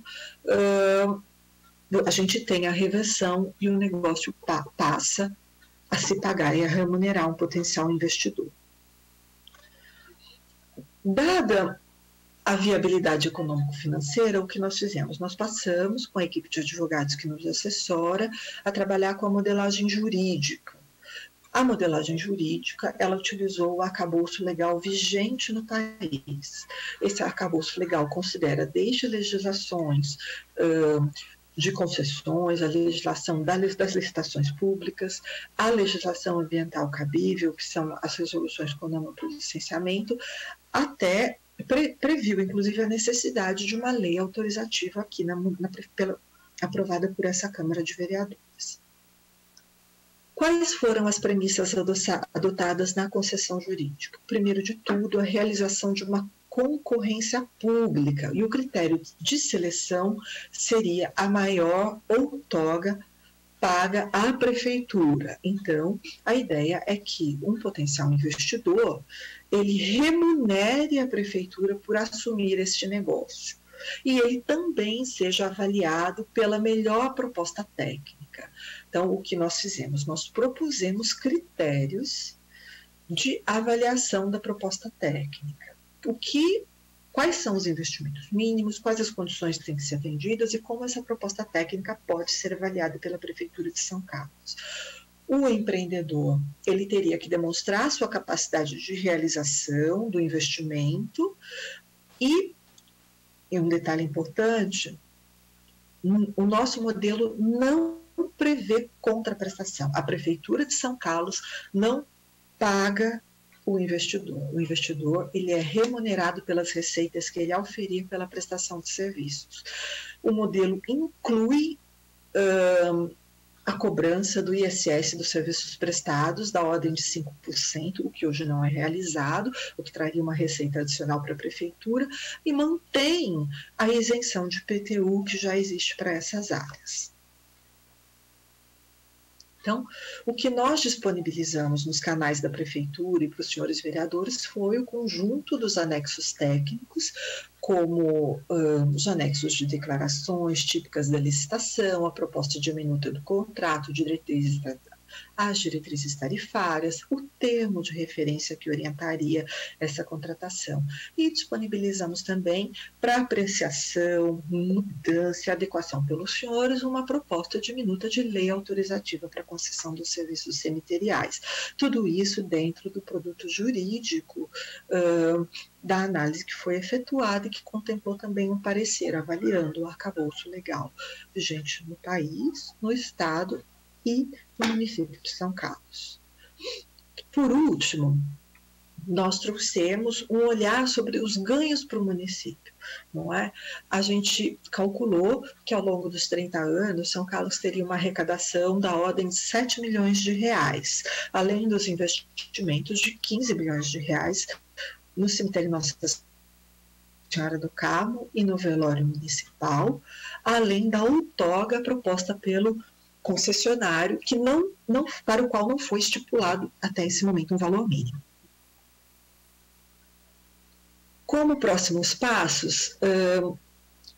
a gente tem a reversão e o negócio passa a se pagar e a remunerar um potencial investidor. Dada a viabilidade econômico-financeira, o que nós fizemos? Nós passamos, com a equipe de advogados que nos assessora, a trabalhar com a modelagem jurídica. A modelagem jurídica, ela utilizou o arcabouço legal vigente no país. Esse arcabouço legal considera desde legislações de concessões, a legislação das licitações públicas, a legislação ambiental cabível, que são as resoluções com amplo licenciamento, até previu, inclusive, a necessidade de uma lei autorizativa aqui aprovada por essa Câmara de Vereadores. Quais foram as premissas adotadas na concessão jurídica? Primeiro de tudo, a realização de uma concorrência pública, e o critério de seleção seria a maior outorga paga à prefeitura. Então, a ideia é que um potencial investidor, ele remunere a prefeitura por assumir este negócio. E ele também seja avaliado pela melhor proposta técnica. Então, o que nós fizemos? Nós propusemos critérios de avaliação da proposta técnica. Quais são os investimentos mínimos, quais as condições que têm que ser atendidas e como essa proposta técnica pode ser avaliada pela Prefeitura de São Carlos. O empreendedor, ele teria que demonstrar sua capacidade de realização do investimento e um detalhe importante, o nosso modelo não prevê contraprestação. A Prefeitura de São Carlos não paga o investidor. O investidor, ele é remunerado pelas receitas que ele auferir pela prestação de serviços. O modelo inclui a cobrança do ISS dos serviços prestados da ordem de 5%, o que hoje não é realizado, o que traria uma receita adicional para a prefeitura, e mantém a isenção de IPTU que já existe para essas áreas. Então, o que nós disponibilizamos nos canais da Prefeitura e para os senhores vereadores foi o conjunto dos anexos técnicos, como os anexos de declarações típicas da licitação, a proposta de minuta do contrato, as diretrizes tarifárias, o termo de referência que orientaria essa contratação. E disponibilizamos também para apreciação, mudança e adequação pelos senhores uma proposta de minuta de lei autorizativa para concessão dos serviços cemiteriais. Tudo isso dentro do produto jurídico da análise que foi efetuada e que contemplou também um parecer avaliando o arcabouço legal vigente no país, no Estado e no município de São Carlos. Por último, nós trouxemos um olhar sobre os ganhos para o município, não é? A gente calculou que ao longo dos 30 anos, São Carlos teria uma arrecadação da ordem de 7 milhões de reais, além dos investimentos de 15 milhões de reais no cemitério Nossa Senhora do Carmo e no velório municipal, além da outorga proposta pelo concessionário, que para o qual não foi estipulado até esse momento um valor mínimo. Como próximos passos,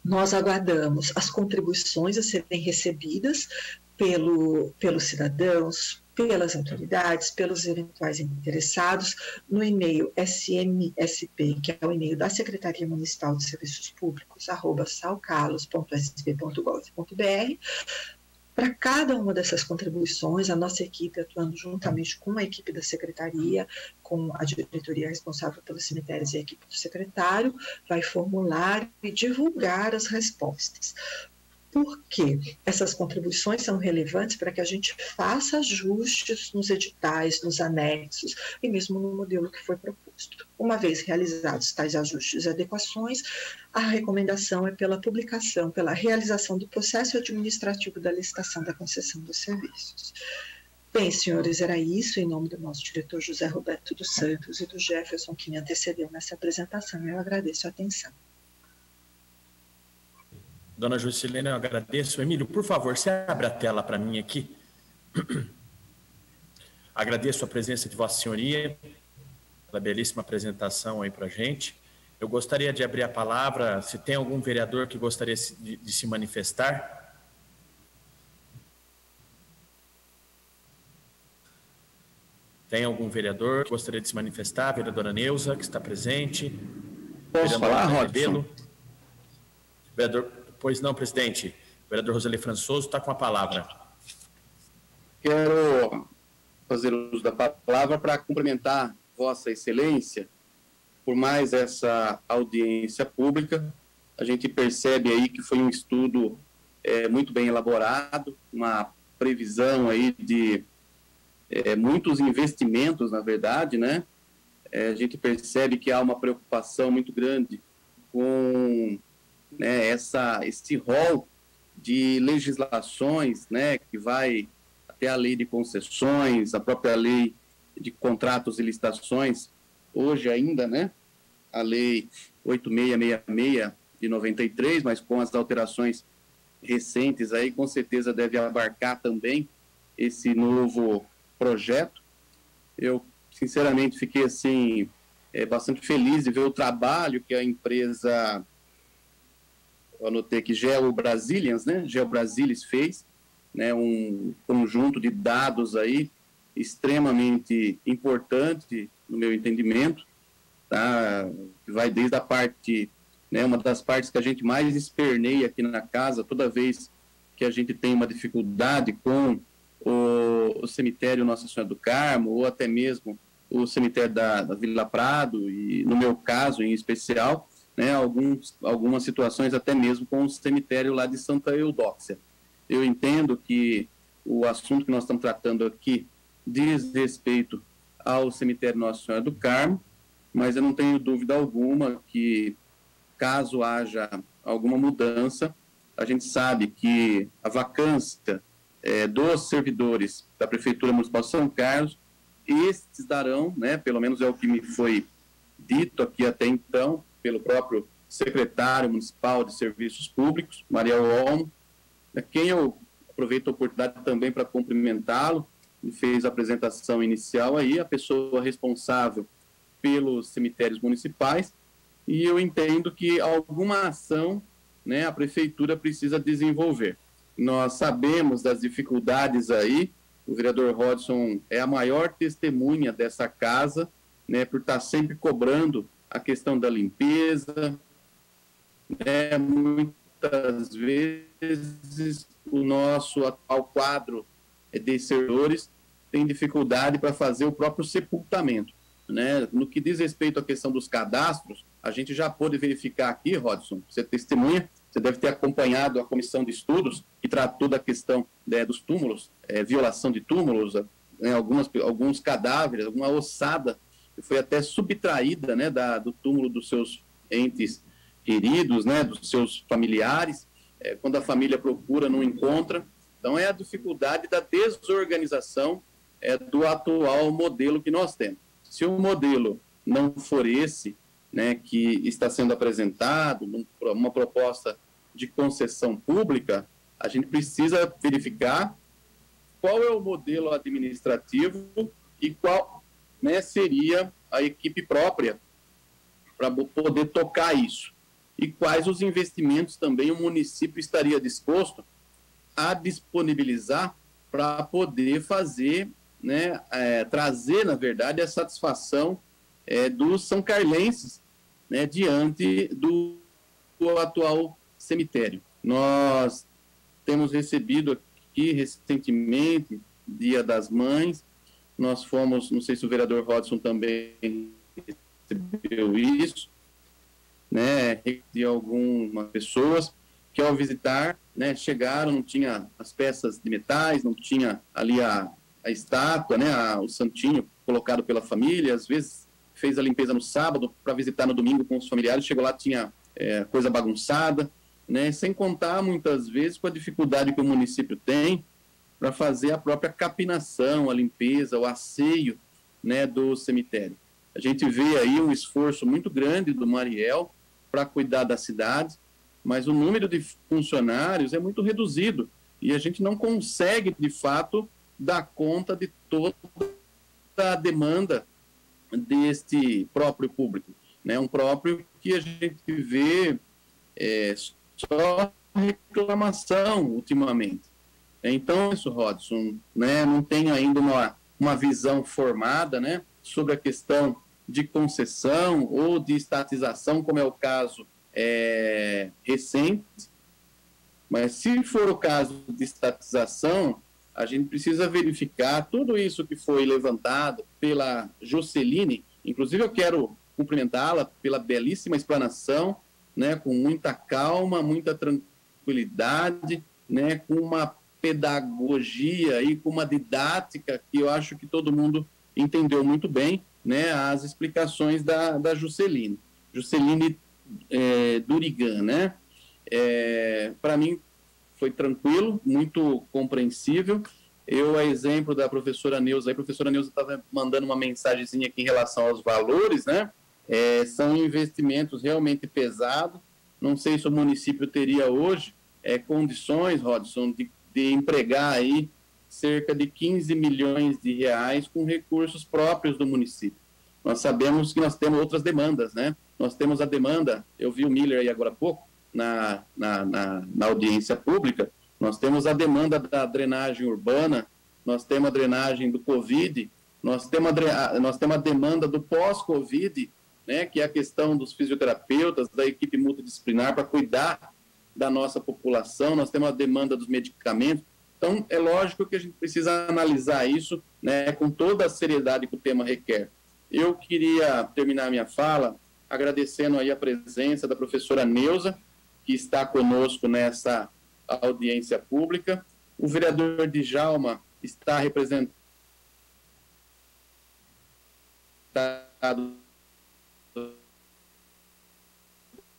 nós aguardamos as contribuições a serem recebidas pelos cidadãos, pelas autoridades, pelos eventuais interessados, no e-mail smsp, que é o e-mail da Secretaria Municipal de Serviços Públicos, @saucarlos.sp.gov.br. Para cada uma dessas contribuições, a nossa equipe, atuando juntamente com a equipe da Secretaria, com a diretoria responsável pelos cemitérios e a equipe do secretário, vai formular e divulgar as respostas. Por quê? Essas contribuições são relevantes para que a gente faça ajustes nos editais, nos anexos e mesmo no modelo que foi proposto. Uma vez realizados tais ajustes e adequações, a recomendação é pela publicação, pela realização do processo administrativo da licitação da concessão dos serviços. Bem, senhores, era isso. Em nome do nosso diretor José Roberto dos Santos e do Jefferson, que me antecedeu nessa apresentação, eu agradeço a atenção. Dona Juscelina, eu agradeço. Emílio, por favor, você abre a tela para mim aqui. Agradeço a presença de Vossa Senhoria, pela belíssima apresentação aí para a gente. Eu gostaria de abrir a palavra, se tem algum vereador que gostaria de se manifestar. Tem algum vereador que gostaria de se manifestar? Vereadora Neuza, que está presente. Posso falar, Rodson? Vereador... Pois não, presidente. O vereador Roselei Françoso está com a palavra. Quero fazer uso da palavra para cumprimentar Vossa Excelência por mais essa audiência pública. A gente percebe aí que foi um estudo muito bem elaborado, uma previsão aí de muitos investimentos, na verdade, né? A gente percebe que há uma preocupação muito grande com... esse rol de legislações, né, que vai até a lei de concessões, a própria lei de contratos e licitações, hoje ainda, né, a lei 8666 de 93, mas com as alterações recentes aí, com certeza deve abarcar também esse novo projeto. Eu, sinceramente, fiquei, assim, bastante feliz de ver o trabalho que a empresa... Eu anotei que GeoBrasilians, né? GeoBrasilis fez, né? Um conjunto de dados aí extremamente importante, no meu entendimento, tá? Que vai desde a parte, né? Uma das partes que a gente mais esperneia aqui na casa, toda vez que a gente tem uma dificuldade com o cemitério Nossa Senhora do Carmo, ou até mesmo o cemitério da Vila Prado, e no meu caso em especial, né, algumas situações até mesmo com o cemitério lá de Santa Eudóxia. Eu entendo que o assunto que nós estamos tratando aqui diz respeito ao cemitério Nossa Senhora do Carmo, mas eu não tenho dúvida alguma que, caso haja alguma mudança, a gente sabe que a vacância dos servidores da Prefeitura Municipal de São Carlos, estes darão, né, pelo menos é o que me foi dito aqui até então, pelo próprio secretário municipal de Serviços Públicos, Maria Olmo, quem eu aproveito a oportunidade também para cumprimentá-lo, ele fez a apresentação inicial aí, a pessoa responsável pelos cemitérios municipais, e eu entendo que alguma ação, né, a prefeitura precisa desenvolver. Nós sabemos das dificuldades aí, o vereador Rodson é a maior testemunha dessa casa, né, por estar sempre cobrando a questão da limpeza, né? Muitas vezes o nosso atual quadro de servidores tem dificuldade para fazer o próprio sepultamento, né? No que diz respeito à questão dos cadastros, a gente já pôde verificar aqui, Rodson, você testemunha, você deve ter acompanhado a comissão de estudos que tratou da questão dos túmulos, violação de túmulos, né? Alguns cadáveres, alguma ossada que foi até subtraída, né, do túmulo dos seus entes queridos, né, dos seus familiares, quando a família procura, não encontra. Então, é a dificuldade da desorganização do atual modelo que nós temos. Se o modelo não for esse, né, que está sendo apresentado, uma proposta de concessão pública, a gente precisa verificar qual é o modelo administrativo e qual, né, seria a equipe própria para poder tocar isso. E quais os investimentos também o município estaria disposto a disponibilizar para poder fazer, né, trazer, na verdade, a satisfação dos são carlenses, né, diante do atual cemitério. Nós temos recebido aqui recentemente, Dia das Mães, nós fomos, não sei se o vereador Rodson também recebeu isso, né, de algumas pessoas que ao visitar, né, chegaram, não tinha as peças de metais, não tinha ali a estátua, né, o santinho colocado pela família, às vezes fez a limpeza no sábado para visitar no domingo com os familiares, chegou lá, tinha coisa bagunçada, né, sem contar muitas vezes com a dificuldade que o município tem para fazer a própria capinação, a limpeza, o asseio, né, do cemitério. A gente vê aí um esforço muito grande do Mariel para cuidar da cidade, mas o número de funcionários é muito reduzido e a gente não consegue, de fato, dar conta de toda a demanda deste próprio público, né? Um próprio que a gente vê só reclamação ultimamente. Então, isso, Rodson, né, não tem ainda uma visão formada, né, sobre a questão de concessão ou de estatização, como é o caso recente, mas se for o caso de estatização, a gente precisa verificar tudo isso que foi levantado pela Jusceline. Inclusive, eu quero cumprimentá-la pela belíssima explanação, né, com muita calma, muita tranquilidade, né, com uma pedagogia e com uma didática que eu acho que todo mundo entendeu muito bem, né, as explicações da Jusceline. Jusceline Durigan, né? Para mim foi tranquilo, muito compreensível. Eu, a exemplo da professora Neuza, a professora Neuza estava mandando uma mensagenzinha aqui em relação aos valores, né? São investimentos realmente pesados. Não sei se o município teria hoje condições, Rodson, de empregar aí cerca de 15 milhões de reais com recursos próprios do município. Nós sabemos que nós temos outras demandas, né? Nós temos a demanda, eu vi o Miller aí agora há pouco, na audiência pública, nós temos a demanda da drenagem urbana, nós temos a drenagem do Covid, nós temos a demanda do pós-Covid, né, que é a questão dos fisioterapeutas, da equipe multidisciplinar para cuidar da nossa população, nós temos a demanda dos medicamentos. Então, é lógico que a gente precisa analisar isso, né, com toda a seriedade que o tema requer. Eu queria terminar minha fala agradecendo aí a presença da professora Neuza, que está conosco nessa audiência pública. O vereador Djalma está representado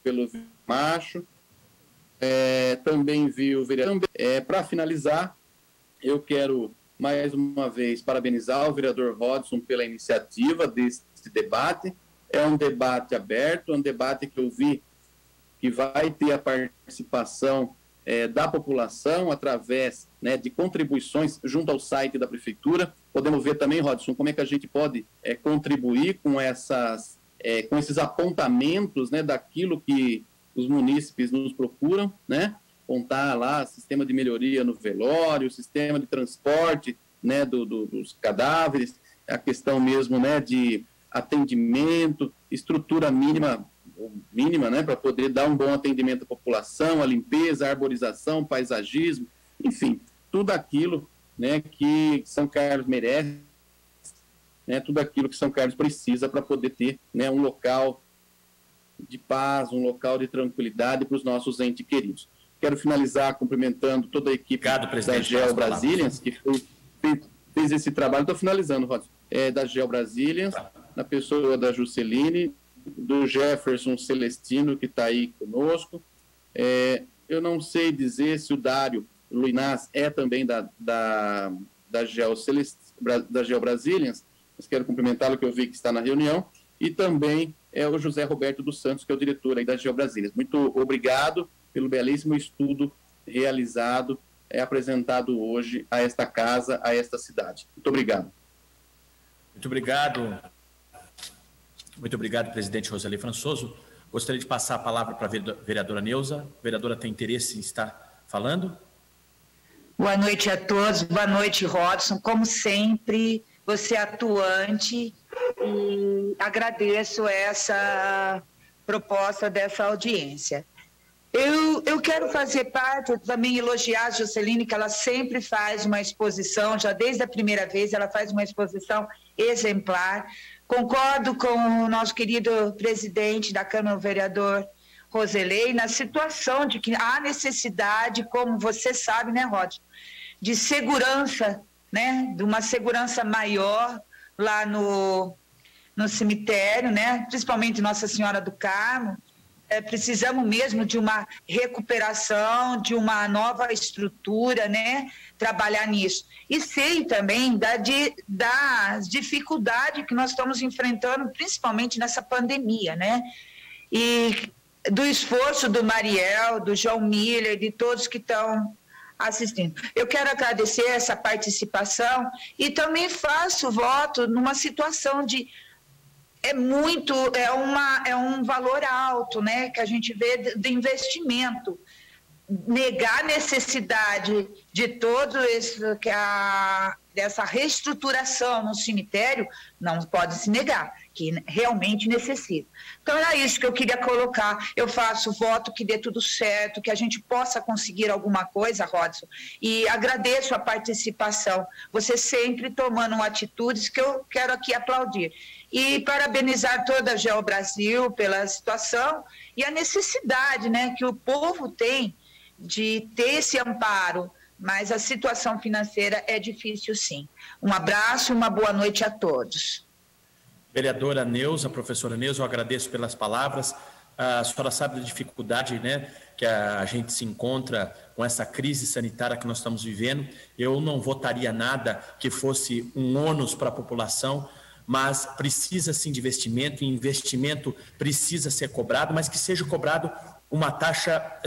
pelo Macho. Também vi o vereador. Para finalizar, eu quero mais uma vez parabenizar o vereador Rodson pela iniciativa desse debate. É um debate aberto, é um debate que eu vi que vai ter a participação da população através, né, de contribuições junto ao site da Prefeitura. Podemos ver também, Rodson, como é que a gente pode contribuir com esses apontamentos, né, daquilo que os munícipes nos procuram, né? Apontar lá sistema de melhoria no velório, sistema de transporte, né, dos cadáveres, a questão mesmo, né, de atendimento, estrutura mínima, né, para poder dar um bom atendimento à população, a limpeza, a arborização, paisagismo, enfim, tudo aquilo, né, que São Carlos merece, né, tudo aquilo que São Carlos precisa para poder ter, né, um local de paz, um local de tranquilidade para os nossos entes queridos. Quero finalizar cumprimentando toda a equipe da GEO Brasilians, que fez esse trabalho. Estou finalizando, Rodson. Da GEO Brasilians, na pessoa da Jusceline, do Jefferson Celestino, que está aí conosco. Eu não sei dizer se o Dário Luinaz é também da Geo Brazilians, mas quero cumprimentá-lo, que eu vi que está na reunião, e também é o José Roberto dos Santos, que é o diretor aí da Geo Brazilians. Muito obrigado pelo belíssimo estudo realizado, apresentado hoje a esta casa, a esta cidade. Muito obrigado. Muito obrigado. Muito obrigado, presidente Roseli Françoso. Gostaria de passar a palavra para a vereadora Neuza. A vereadora tem interesse em estar falando? Boa noite a todos, boa noite, Robson. Como sempre, você é atuante e agradeço essa proposta dessa audiência. Eu quero fazer parte, também elogiar a Jusceline, que ela sempre faz uma exposição, já desde a primeira vez, ela faz uma exposição exemplar. Concordo com o nosso querido presidente da Câmara, o vereador Roselei, na situação de que há necessidade, como você sabe, né, Rod, de segurança, né, de uma segurança maior lá no cemitério, né, principalmente Nossa Senhora do Carmo. Precisamos mesmo de uma recuperação, de uma nova estrutura, né, trabalhar nisso. E sei também das dificuldades que nós estamos enfrentando, principalmente nessa pandemia, né, e do esforço do Mariel, do João Miller, de todos que estão assistindo. Eu quero agradecer essa participação e também faço voto numa situação de é um valor alto, né, que a gente vê de investimento. Negar a necessidade de todo isso, dessa reestruturação no cemitério, não pode se negar, que realmente necessita. Então, era isso que eu queria colocar. Eu faço voto que dê tudo certo, que a gente possa conseguir alguma coisa, Rodson, e agradeço a participação. Você sempre tomando atitudes que eu quero aqui aplaudir. E parabenizar toda a Geo Brasil pela situação e a necessidade, né, que o povo tem de ter esse amparo, mas a situação financeira é difícil, sim. Um abraço e uma boa noite a todos. Vereadora Neuza, professora Neuza, eu agradeço pelas palavras. A senhora sabe da dificuldade, né, que a gente se encontra com essa crise sanitária que nós estamos vivendo. Eu não votaria nada que fosse um ônus para a população, mas precisa sim de investimento, e investimento precisa ser cobrado, mas que seja cobrado uma taxa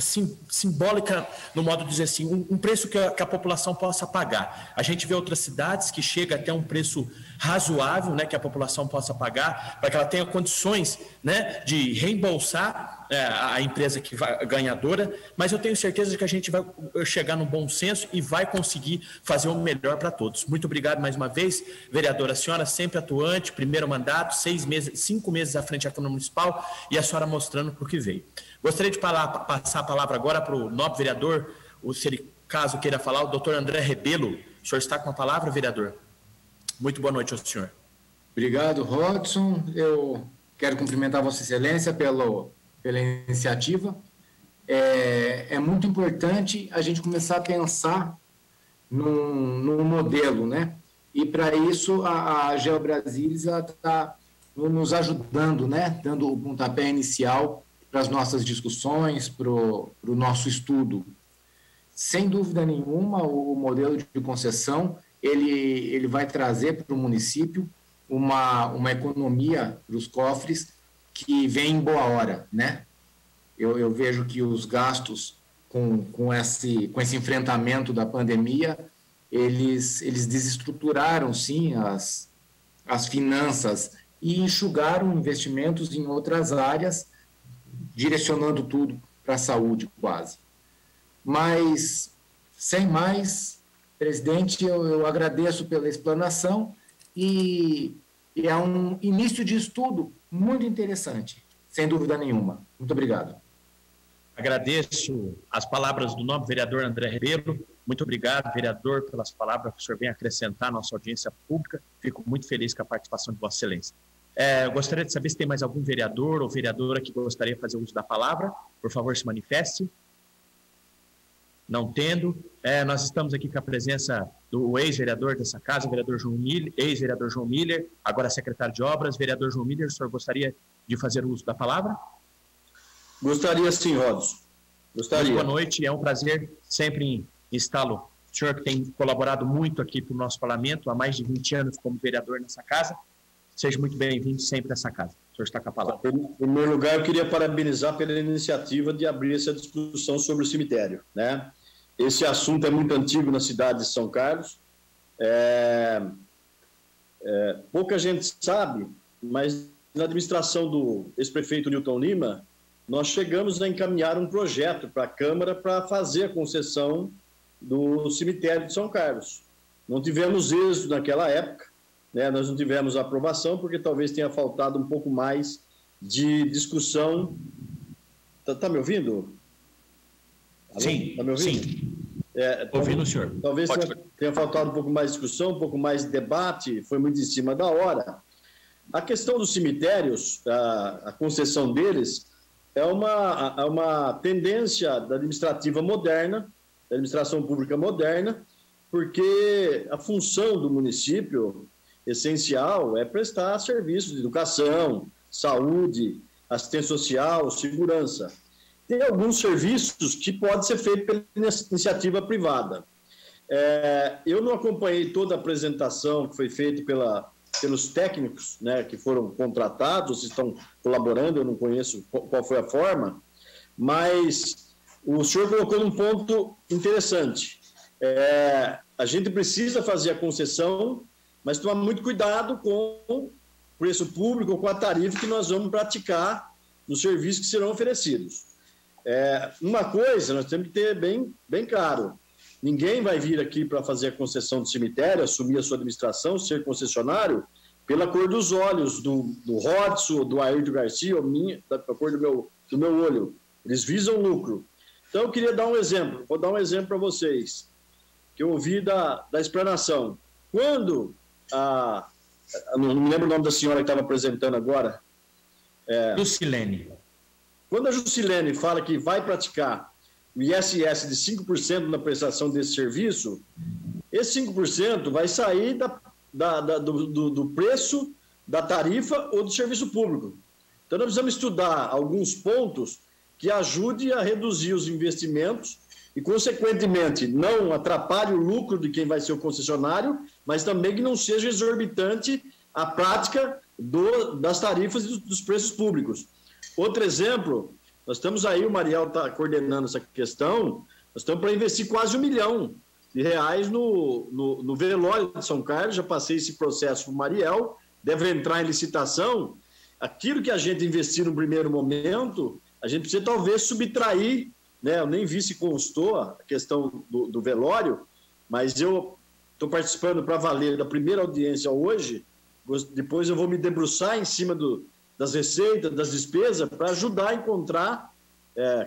simbólica, no modo de dizer assim, um preço que a população possa pagar. A gente vê outras cidades que chega até um preço razoável, né, que a população possa pagar, para que ela tenha condições, né, de reembolsar a empresa que vai, ganhadora, mas eu tenho certeza de que a gente vai chegar no bom senso e vai conseguir fazer o melhor para todos. Muito obrigado mais uma vez, vereadora. A senhora sempre atuante, primeiro mandato, 5 meses à frente da Câmara Municipal, e a senhora mostrando para o que veio. Gostaria de passar a palavra agora para o nobre vereador, se ele caso queira falar, o doutor André Rebelo. O senhor está com a palavra, vereador? Muito boa noite ao senhor. Obrigado, Rodson. Eu quero cumprimentar Vossa Excelência pela iniciativa. É muito importante a gente começar a pensar num modelo, né? E para isso a Geo Brasilis está nos ajudando, né? Dando o pontapé inicial para as nossas discussões, para o nosso estudo. Sem dúvida nenhuma, o modelo de concessão ele vai trazer para o município uma economia para os cofres que vem em boa hora, né? Eu vejo que os gastos com esse enfrentamento da pandemia, eles desestruturaram, sim, as finanças e enxugaram investimentos em outras áreas, direcionando tudo para a saúde, quase. Mas, sem mais, presidente, eu agradeço pela explanação e é um início de estudo muito interessante, sem dúvida nenhuma. Muito obrigado. Agradeço as palavras do nobre vereador André Rebelo. Muito obrigado, vereador, pelas palavras que o senhor vem acrescentar à nossa audiência pública. Fico muito feliz com a participação de Vossa Excelência. Gostaria de saber se tem mais algum vereador ou vereadora que gostaria de fazer uso da palavra. Por favor, se manifeste. Não tendo, nós estamos aqui com a presença do ex-vereador dessa casa, vereador João Miller, ex-vereador João Miller, agora secretário de Obras. Vereador João Miller, o senhor gostaria de fazer uso da palavra? Gostaria sim, Rodson. Gostaria. Boa noite, é um prazer sempre instalá-lo. O senhor que tem colaborado muito aqui para o nosso parlamento, há mais de 20 anos como vereador nessa casa. Seja muito bem-vindo sempre nessa casa. O senhor está com a palavra. Em primeiro lugar, eu queria parabenizar pela iniciativa de abrir essa discussão sobre o cemitério, né? Esse assunto é muito antigo na cidade de São Carlos. Pouca gente sabe, mas na administração do ex-prefeito Newton Lima, nós chegamos a encaminhar um projeto para a Câmara para fazer a concessão do cemitério de São Carlos. Não tivemos êxito naquela época, né? Nós não tivemos aprovação porque talvez tenha faltado um pouco mais de discussão. Tá me ouvindo? Alô? Sim, tá me ouvindo? sim. Ouvindo o senhor. Talvez tenha faltado um pouco mais de discussão, um pouco mais de debate, foi muito em cima da hora. A questão dos cemitérios, a concessão deles, é uma tendência da administrativa moderna, da administração pública moderna, porque a função do município essencial é prestar serviços de educação, saúde, assistência social, segurança. Tem alguns serviços que podem ser feitos pela iniciativa privada. Eu não acompanhei toda a apresentação que foi feita pelos técnicos, né, que foram contratados, estão colaborando, eu não conheço qual foi a forma, mas o senhor colocou um ponto interessante. A gente precisa fazer a concessão, mas tomar muito cuidado com o preço público, com a tarifa que nós vamos praticar nos serviços que serão oferecidos. Uma coisa nós temos que ter bem claro: ninguém vai vir aqui para fazer a concessão do cemitério, assumir a sua administração, ser concessionário, pela cor dos olhos do Rodson, do Ayrton Garcia, ou da cor do meu olho. Eles visam lucro. Então, eu queria dar um exemplo. Vou dar um exemplo para vocês, que eu ouvi da explanação. Quando não me lembro o nome da senhora que estava apresentando agora. Lucilene. Quando a Jusilene fala que vai praticar o ISS de 5% na prestação desse serviço, esse 5% vai sair do preço da tarifa ou do serviço público. Então, nós precisamos estudar alguns pontos que ajudem a reduzir os investimentos e, consequentemente, não atrapalhe o lucro de quem vai ser o concessionário, mas também que não seja exorbitante a prática das tarifas e dos preços públicos. Outro exemplo, nós estamos aí, o Mariel está coordenando essa questão, nós estamos para investir quase R$1 milhão no velório de São Carlos. Já passei esse processo para o Mariel, deve entrar em licitação. Aquilo que a gente investir no primeiro momento, a gente precisa talvez subtrair, né? Eu nem vi se constou a questão do velório, mas eu estou participando para valer da primeira audiência hoje, depois eu vou me debruçar em cima das receitas, das despesas, para ajudar a encontrar,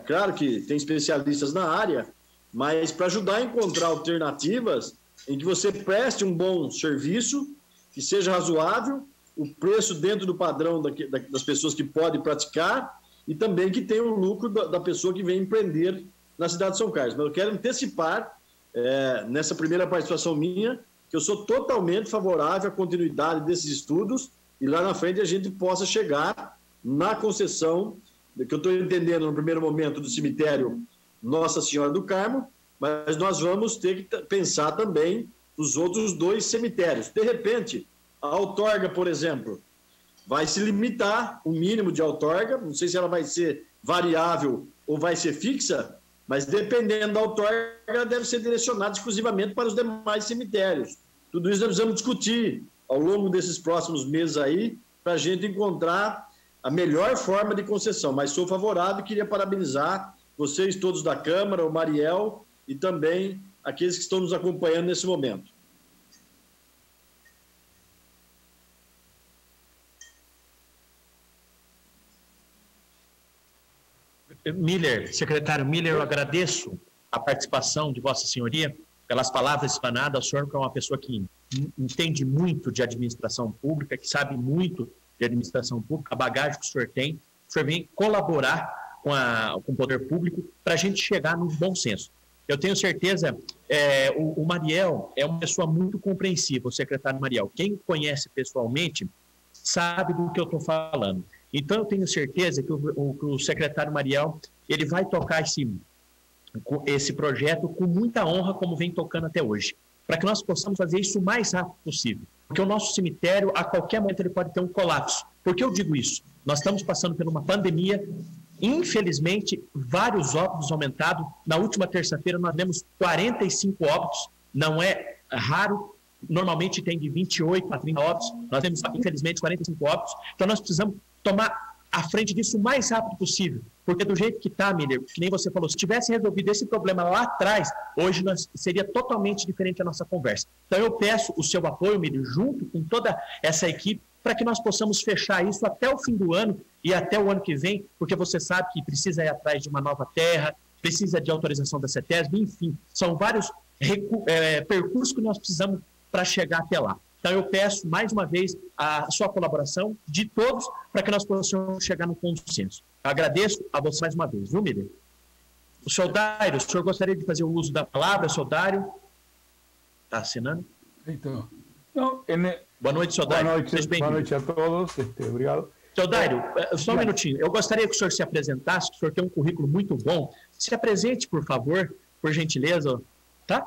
claro que tem especialistas na área, mas para ajudar a encontrar alternativas em que você preste um bom serviço, que seja razoável, o preço dentro do padrão das pessoas que podem praticar e também que tenha o lucro da pessoa que vem empreender na cidade de São Carlos. Mas eu quero antecipar, nessa primeira participação minha, que eu sou totalmente favorável à continuidade desses estudos e lá na frente a gente possa chegar na concessão, que eu estou entendendo no primeiro momento, do cemitério Nossa Senhora do Carmo, mas nós vamos ter que pensar também nos outros 2 cemitérios. De repente, a outorga, por exemplo, vai se limitar o mínimo de outorga, não sei se ela vai ser variável ou vai ser fixa, mas dependendo da outorga, ela deve ser direcionada exclusivamente para os demais cemitérios. Tudo isso nós precisamos discutir ao longo desses próximos meses aí, para a gente encontrar a melhor forma de concessão. Mas sou favorável e queria parabenizar vocês todos da Câmara, o Mariel e também aqueles que estão nos acompanhando nesse momento. Miller, secretário Miller, eu agradeço a participação de Vossa Senhoria, pelas palavras explanadas. O senhor é uma pessoa que entende muito de administração pública, que sabe muito de administração pública, a bagagem que o senhor tem. O senhor vem colaborar com o poder público para a gente chegar no bom senso. Eu tenho certeza, o Mariel é uma pessoa muito compreensiva, o secretário Mariel. Quem conhece pessoalmente sabe do que eu estou falando. Então, eu tenho certeza que o secretário Mariel ele vai tocar esse projeto com muita honra, como vem tocando até hoje, para que nós possamos fazer isso o mais rápido possível. Porque o nosso cemitério, a qualquer momento, ele pode ter um colapso. Por que eu digo isso? Nós estamos passando por uma pandemia. Infelizmente, vários óbitos aumentados. Na última terça-feira, nós temos 45 óbitos. Não é raro. Normalmente tem de 28 a 30 óbitos. Nós temos, infelizmente, 45 óbitos. Então, nós precisamos tomar à frente disso o mais rápido possível. Porque do jeito que está, Miller, que nem você falou, se tivesse resolvido esse problema lá atrás, hoje seria totalmente diferente a nossa conversa. Então, eu peço o seu apoio, Miller, junto com toda essa equipe, para que nós possamos fechar isso até o fim do ano e até o ano que vem, porque você sabe que precisa ir atrás de uma nova terra, precisa de autorização da CETESB, enfim, são vários percursos que nós precisamos para chegar até lá. Então, eu peço, mais uma vez, a sua colaboração de todos para que nós possamos chegar no consenso. Eu agradeço a você mais uma vez, viu, Miller? O senhor Dário, o senhor gostaria de fazer o uso da palavra, senhor Dário? Está assinando? Então, não, boa noite, senhor Dário. Boa noite a todos, obrigado. Senhor Dário, só um minutinho. Eu gostaria que o senhor se apresentasse, o senhor tem um currículo muito bom. Se apresente, por favor, por gentileza. Tá?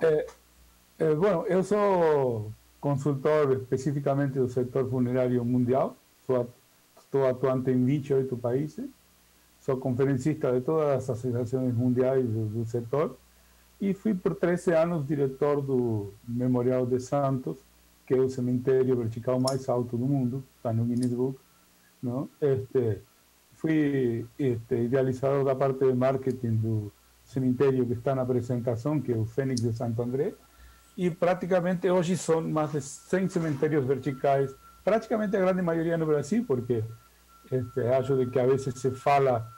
Bueno, eu sou consultor especificamente do setor funerário mundial, estou atuante em 28 países, sou conferencista de todas as associações mundiais do setor e fui por 13 anos diretor do Memorial de Santos, que é o cemitério vertical mais alto do mundo, está no Guinness Book, não? Fui idealizador da parte de marketing do cemitério que está na apresentação, que é o Fênix de Santo André, e praticamente hoje são mais de 100 cemitérios verticais, praticamente a grande maioria no Brasil, porque acho de que a vezes se fala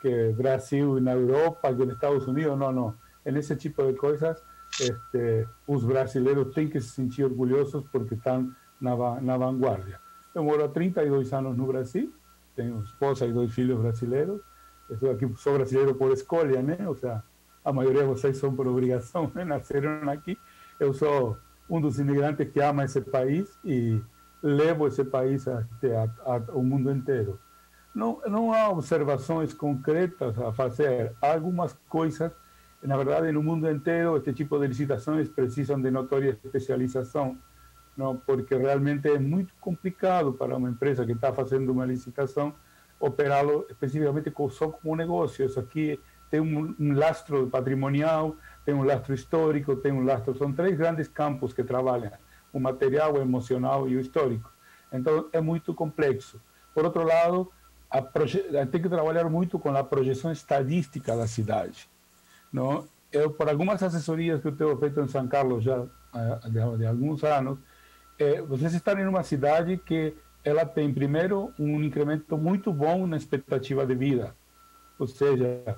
que Brasil na Europa, que nos Estados Unidos, não. Nesse tipo de coisas, os brasileiros têm que se sentir orgulhosos porque estão na vanguarda. Eu moro há 32 anos no Brasil, tenho esposa e 2 filhos brasileiros, sou brasileiro por escolha, né? Ou seja, a maioria de vocês são por obrigação, né? Nasceram aqui. Eu sou um dos imigrantes que ama esse país e levo esse país ao mundo inteiro. Não há observações concretas a fazer. Há algumas coisas, na verdade, no mundo inteiro, este tipo de licitações precisam de notória especialização, não? Porque realmente é muito complicado para uma empresa que está fazendo uma licitação operá-lo especificamente só como negócio. Isso aqui tem um lastro patrimonial, tem um lastro histórico, tem um lastro... São 3 grandes campos que trabalham, o material, o emocional e o histórico. Então, é muito complexo. Por outro lado, tem que trabalhar muito com a projeção estadística da cidade. Não? Eu, por algumas assessorias que eu tenho feito em São Carlos já de alguns anos, vocês estão em uma cidade que ela tem, primeiro, um incremento muito bom na expectativa de vida. Ou seja,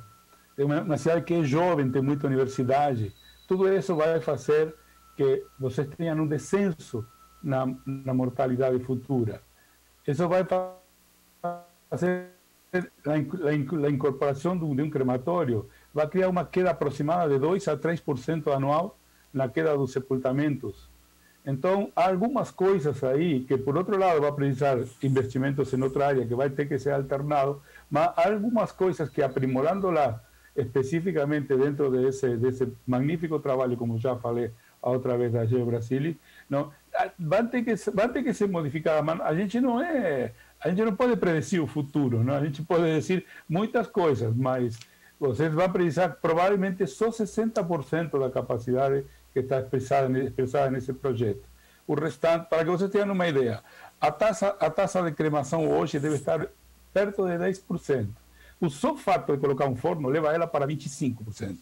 é uma cidade que é jovem, tem muita universidade. Tudo isso vai fazer que vocês tenham um descenso na mortalidade futura. Isso vai fazer a incorporação de um crematório, vai criar uma queda aproximada de 2 a 3% anual na queda dos sepultamentos. Então, há algumas coisas aí que, por outro lado, vai precisar investimentos em outra área que vai ter que ser alternado, mas há algumas coisas que, aprimorando lá, especificamente dentro desse magnífico trabalho, como já falei a outra vez da Geo Brasili, não, vai ter que ser modificada. A gente não pode predecir o futuro, não? A gente pode dizer muitas coisas, mas vocês vão precisar provavelmente só 60% da capacidade que está expressada nesse projeto. O restante, para que vocês tenham uma ideia, a taxa de cremação hoje deve estar perto de 10%. O só fato de colocar um forno leva ela para 25%.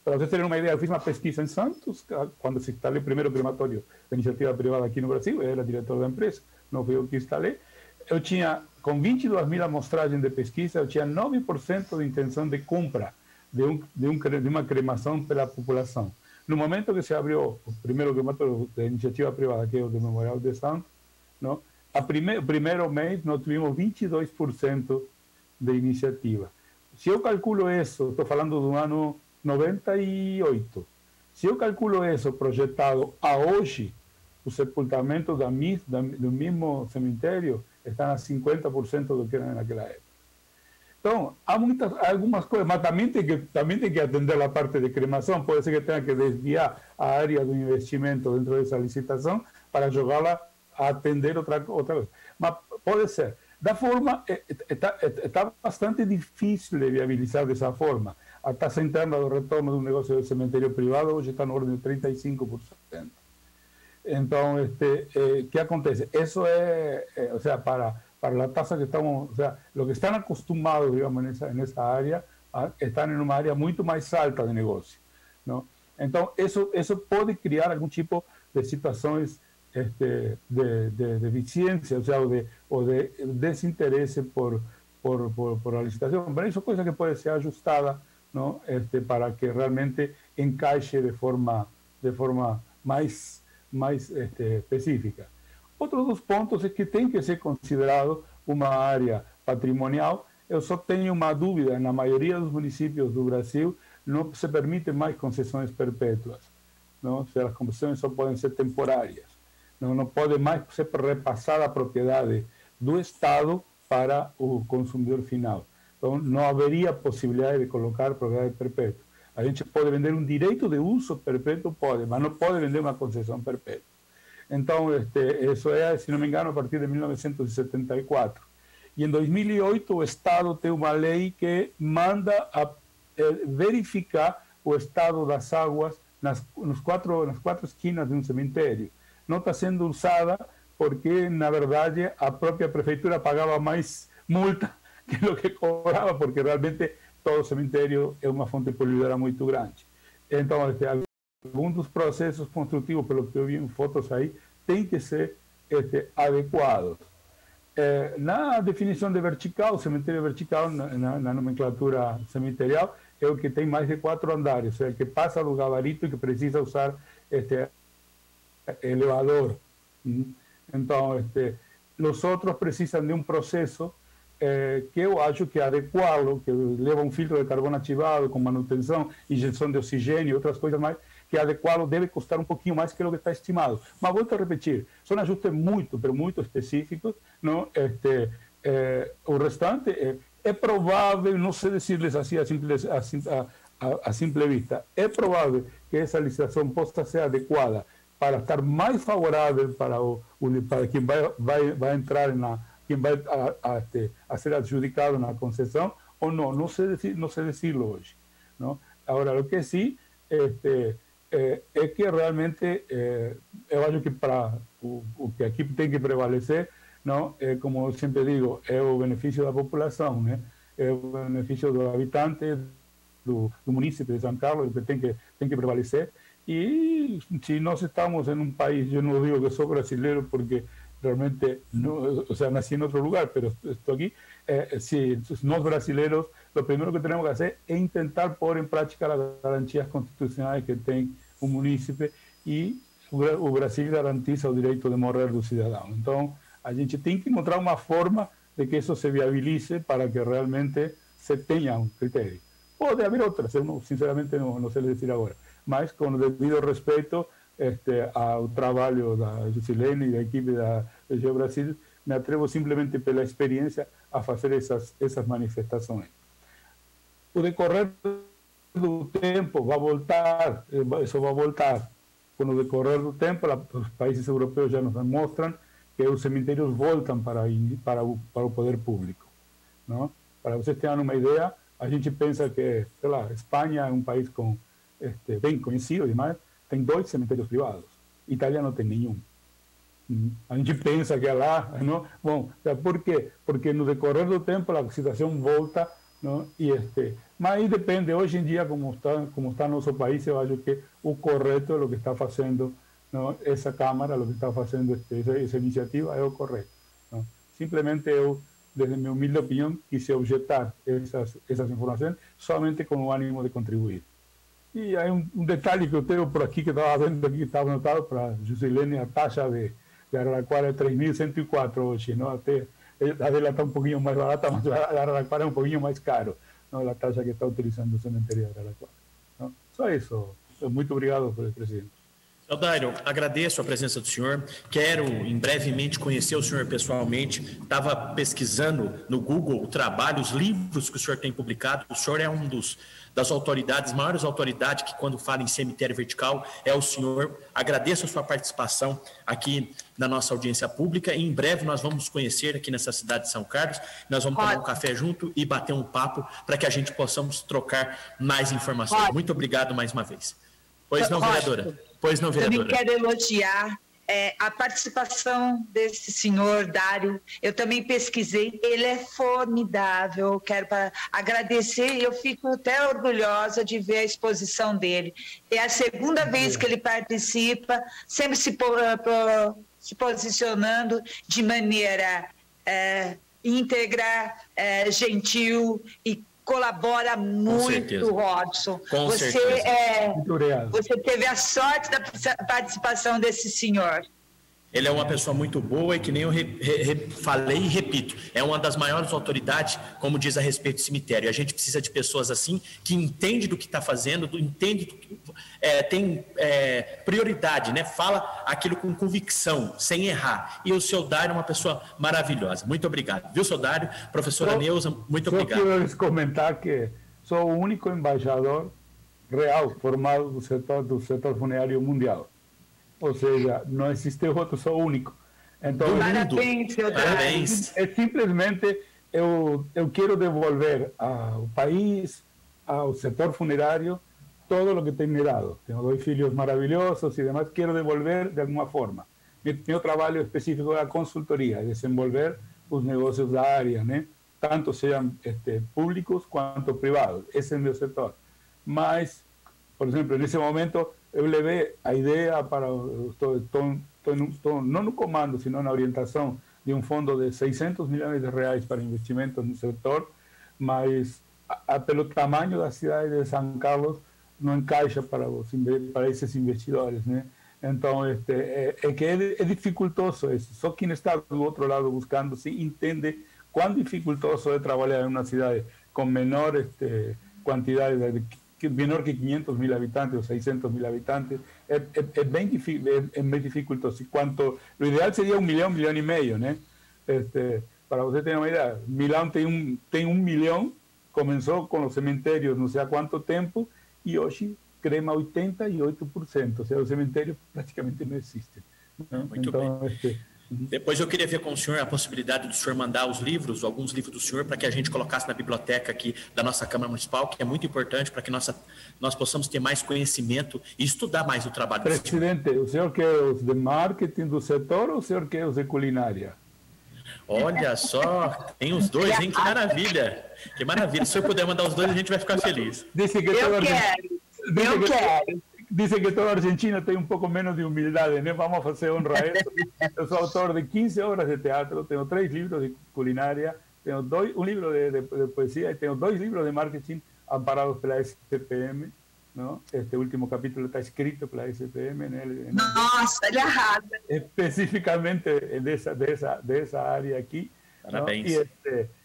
Para vocês terem uma ideia, eu fiz uma pesquisa em Santos, quando se instalou o primeiro crematório da iniciativa privada aqui no Brasil, eu era diretor da empresa, não fui eu que instalei. Eu tinha, com 22.000 amostragens de pesquisa, eu tinha 9% de intenção de compra de uma cremação pela população. No momento que se abriu o primeiro crematório da iniciativa privada, que é o do Memorial de Santos, não? O primeiro mês nós tivemos 22% de iniciativa. Se eu calculo isso, estou falando do ano 98. Se eu calculo isso projetado a hoje, os sepultamentos do mesmo cemitério estão a 50% do que era naquela época. Então, há algumas coisas, mas também tem que atender a parte de cremação. Pode ser que tenha que desviar a área do investimento dentro dessa licitação para jogá-la a atender outra coisa. Mas pode ser. Da forma, está bastante difícil de viabilizar dessa forma. A taxa interna do retorno do negócio do cemitério privado hoje está na ordem de 35%. Então, ¿qué acontece? Eso es, o sea, para la tasa que estamos, o sea, los que están acostumbrados, digamos, en esa área, están en una área mucho más alta de negocio, ¿no? Entonces, eso puede crear algún tipo de situaciones de deficiencia, o sea, o de desinterés por la licitación. Pero eso es cosa que puede ser ajustada, ¿no? Para que realmente encaixe de forma mais específica. Outro dos pontos é que tem que ser considerado uma área patrimonial. Eu só tenho uma dúvida: na maioria dos municípios do Brasil não se permite mais concessões perpétuas, não? Se as concessões só podem ser temporárias, não pode mais ser repassada a propriedade do Estado para o consumidor final. Então, não haveria possibilidade de colocar propriedade perpétua. A gente pode vender um direito de uso perpétuo, pode, mas não pode vender uma concessão perpétua. Então, isso é, se não me engano, a partir de 1974. E em 2008, o Estado tem uma lei que manda verificar o estado das águas nas quatro esquinas de um cemitério. Não está sendo usada porque, na verdade, a própria prefeitura pagava mais multa que o que cobrava, porque realmente todo cemitério é uma fonte poluidora muito grande. Então, alguns dos processos construtivos, pelo que eu vi em fotos aí, tem que ser adequados. Na definição de vertical, o cemitério vertical, na nomenclatura cemiterial, é o que tem mais de 4 andares, é o que passa do gabarito e que precisa usar elevador. Então, os outros precisam de um processo que eu acho que é adequado, que leva um filtro de carbono ativado, com manutenção, injeção de oxigênio e outras coisas mais, que é adequado, deve custar um pouquinho mais que o que está estimado. Mas volto a repetir, são ajustes muito específicos, não? O restante é provável, não sei dizer-lhes assim a simple vista, é provável que essa licitação possa ser adequada para estar mais favorável para quem vai entrar quem vai a ser adjudicado na concessão ou não sei decirlo hoje, não? Agora, o que sim é que realmente eu acho que para o que aqui tem que prevalecer, não, como eu sempre digo, é o benefício da população, né? É o benefício do habitante, do município de São Carlos, que tem que prevalecer. E se nós estamos em um país, eu não digo que sou brasileiro porque realmente, no, o sea, nací en otro lugar, pero estoy aquí. Si nós brasileiros, lo primero que tenemos que hacer es intentar pôr em prática as garantias constitucionais que tem o município, e o Brasil garantiza o direito de morrer do cidadão. Então, a gente tem que encontrar uma forma de que isso se viabilize para que realmente se tenha um critério. Pode haver outras, eu sinceramente não sei dizer agora, mas com o devido respeito ao trabalho da Jusilene e da equipe da Geo Brasil, me atrevo simplesmente pela experiência a fazer essas manifestações. O decorrer do tempo vai voltar, isso vai voltar. Com o decorrer do tempo, os países europeus já nos mostram que os cemitérios voltam para o poder público, não? Para vocês terem uma ideia, a gente pensa que, sei lá, Espanha é um país bem conhecido e demais, tem 2 cemitérios privados. Itália não tem nenhum. A gente pensa que é lá, não? Bom, por quê? Porque no decorrer do tempo a situação volta, não? Mas aí depende. Hoje em dia, como está nosso país, eu acho que o correto é o que está fazendo, não? Essa Câmara, o que está fazendo essa iniciativa é o correto, não? Simplesmente eu, desde minha humilde opinião, quis objetar essas informações somente com o ânimo de contribuir. E aí um detalhe que eu tenho por aqui, que estava vendo aqui, que estava anotado para Jusilene, a taxa de Araraquara é 3.104 hoje, não? Até a dela está um pouquinho mais barata, mas a Araraquara é um pouquinho mais caro, não? A taxa que está utilizando o cemitério de Araraquara. Só isso. Muito obrigado, presidente. Seu Dário, agradeço a presença do senhor, quero em brevemente conhecer o senhor pessoalmente, estava pesquisando no Google o trabalho, os livros que o senhor tem publicado, o senhor é das autoridades, maiores autoridades que quando fala em cemitério vertical é o senhor. Agradeço a sua participação aqui na nossa audiência pública e em breve nós vamos nos conhecer aqui nessa cidade de São Carlos, nós vamos tomar um café junto e bater um papo para que a gente possamos trocar mais informações. Muito obrigado mais uma vez. Pois não, vereadora? Pois não, vereadora? Eu também quero elogiar a participação desse senhor Dário. Eu também pesquisei, ele é formidável. Quero agradecer e eu fico até orgulhosa de ver a exposição dele. É a segunda vez que ele participa, sempre se posicionando de maneira íntegra, gentil e colabora muito, Robson. Você teve a sorte da participação desse senhor. Ele é uma pessoa muito boa e que nem eu falei e repito, é uma das maiores autoridades, como diz a respeito do cemitério. A gente precisa de pessoas assim, que entende do que está fazendo, entende do que, tem prioridade, né? Fala aquilo com convicção, sem errar. E o seu Dário é uma pessoa maravilhosa. Muito obrigado. Viu, seu Dário? Professora Neuza, muito obrigado. Eu quero comentar que sou o único embaixador real formado do setor funerário mundial. Ou seja, não existe outro, sou único. Então, parabéns, seu Dário. Simplesmente eu quero devolver ao país, ao setor funerário, todo o que tem me dado. Tenho 2 filhos maravilhosos e demais, quero devolver de alguma forma. Meu trabalho específico é a consultoria, desenvolver os negócios da área, né? Tanto sejam públicos quanto privados. Esse é o meu setor. Mas, por exemplo, nesse momento, eu levei a ideia para... Estou não no comando, sino na orientação de um fundo de 600 milhões de reais para investimentos no setor, mas pelo tamanho da cidade de São Carlos não encaixa para esses investidores, né? Então, é dificultoso isso. Só quem está do outro lado buscando se entende quão dificultoso é trabalhar em uma cidade com menor quantidade menor que 500 mil habitantes ou 600 mil habitantes, é bem dificultoso. O ideal seria 1 milhão, 1 milhão e meio, né? Para você ter uma ideia, Milão tem 1 milhão, começou com os cemitérios não sei há quanto tempo, e hoje crema 88%, ou seja, o cemitério praticamente não existe. Muito bem. Depois eu queria ver com o senhor a possibilidade do senhor mandar alguns livros do senhor, para que a gente colocasse na biblioteca aqui da nossa Câmara Municipal, que é muito importante para que nós possamos ter mais conhecimento e estudar mais o trabalho do senhor. Presidente, o senhor quer os de marketing do setor ou o senhor quer os de culinária? Olha só, tem os dois, hein? Que maravilha! Que maravilha. Se o senhor puder mandar os dois, a gente vai ficar feliz. Eu quero. Dizem que toda Argentina tem um pouco menos de humildade, né? Vamos fazer honra a isso. Eu sou autor de 15 obras de teatro, tenho 3 livros de culinária, tenho um livro de poesia e tenho 2 livros de marketing amparados pela SPM. Não? Este último capítulo está escrito pela SPM. Nossa, ele arrasa. Especificamente dessa área aqui. Parabéns.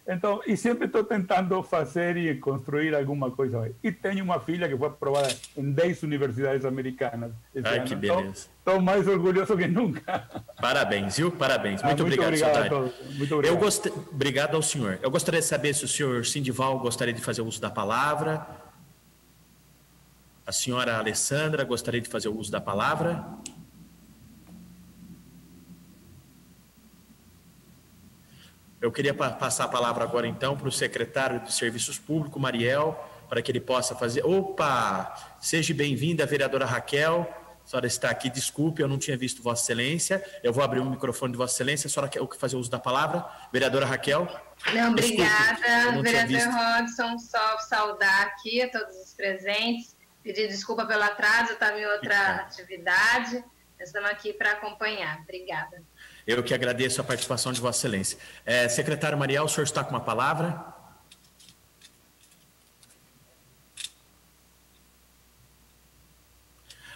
Então, e sempre estou tentando fazer e construir alguma coisa. E tenho uma filha que foi aprovada em 10 universidades americanas. Ai, que beleza. Estou mais orgulhoso que nunca. Parabéns, viu? Parabéns. Muito obrigado, a todos. Muito obrigado. Obrigado ao senhor. Eu gostaria de saber se o senhor Sindival gostaria de fazer uso da palavra. A senhora Alessandra gostaria de fazer o uso da palavra. Eu queria passar a palavra agora, então, para o secretário de Serviços Públicos, Mariel, para que ele possa fazer... Opa! Seja bem-vinda, vereadora Raquel. A senhora está aqui, desculpe, eu não tinha visto Vossa Excelência. Eu vou abrir o microfone de Vossa Excelência. A senhora quer fazer uso da palavra? Vereadora Raquel. Não, obrigada, vereador Robson. Só saudar aqui a todos os presentes. Pedir desculpa pelo atraso, estava em outra atividade. Nós estamos aqui para acompanhar. Obrigada. Eu que agradeço a participação de Vossa Excelência. Secretário Mariel, o senhor está com uma palavra?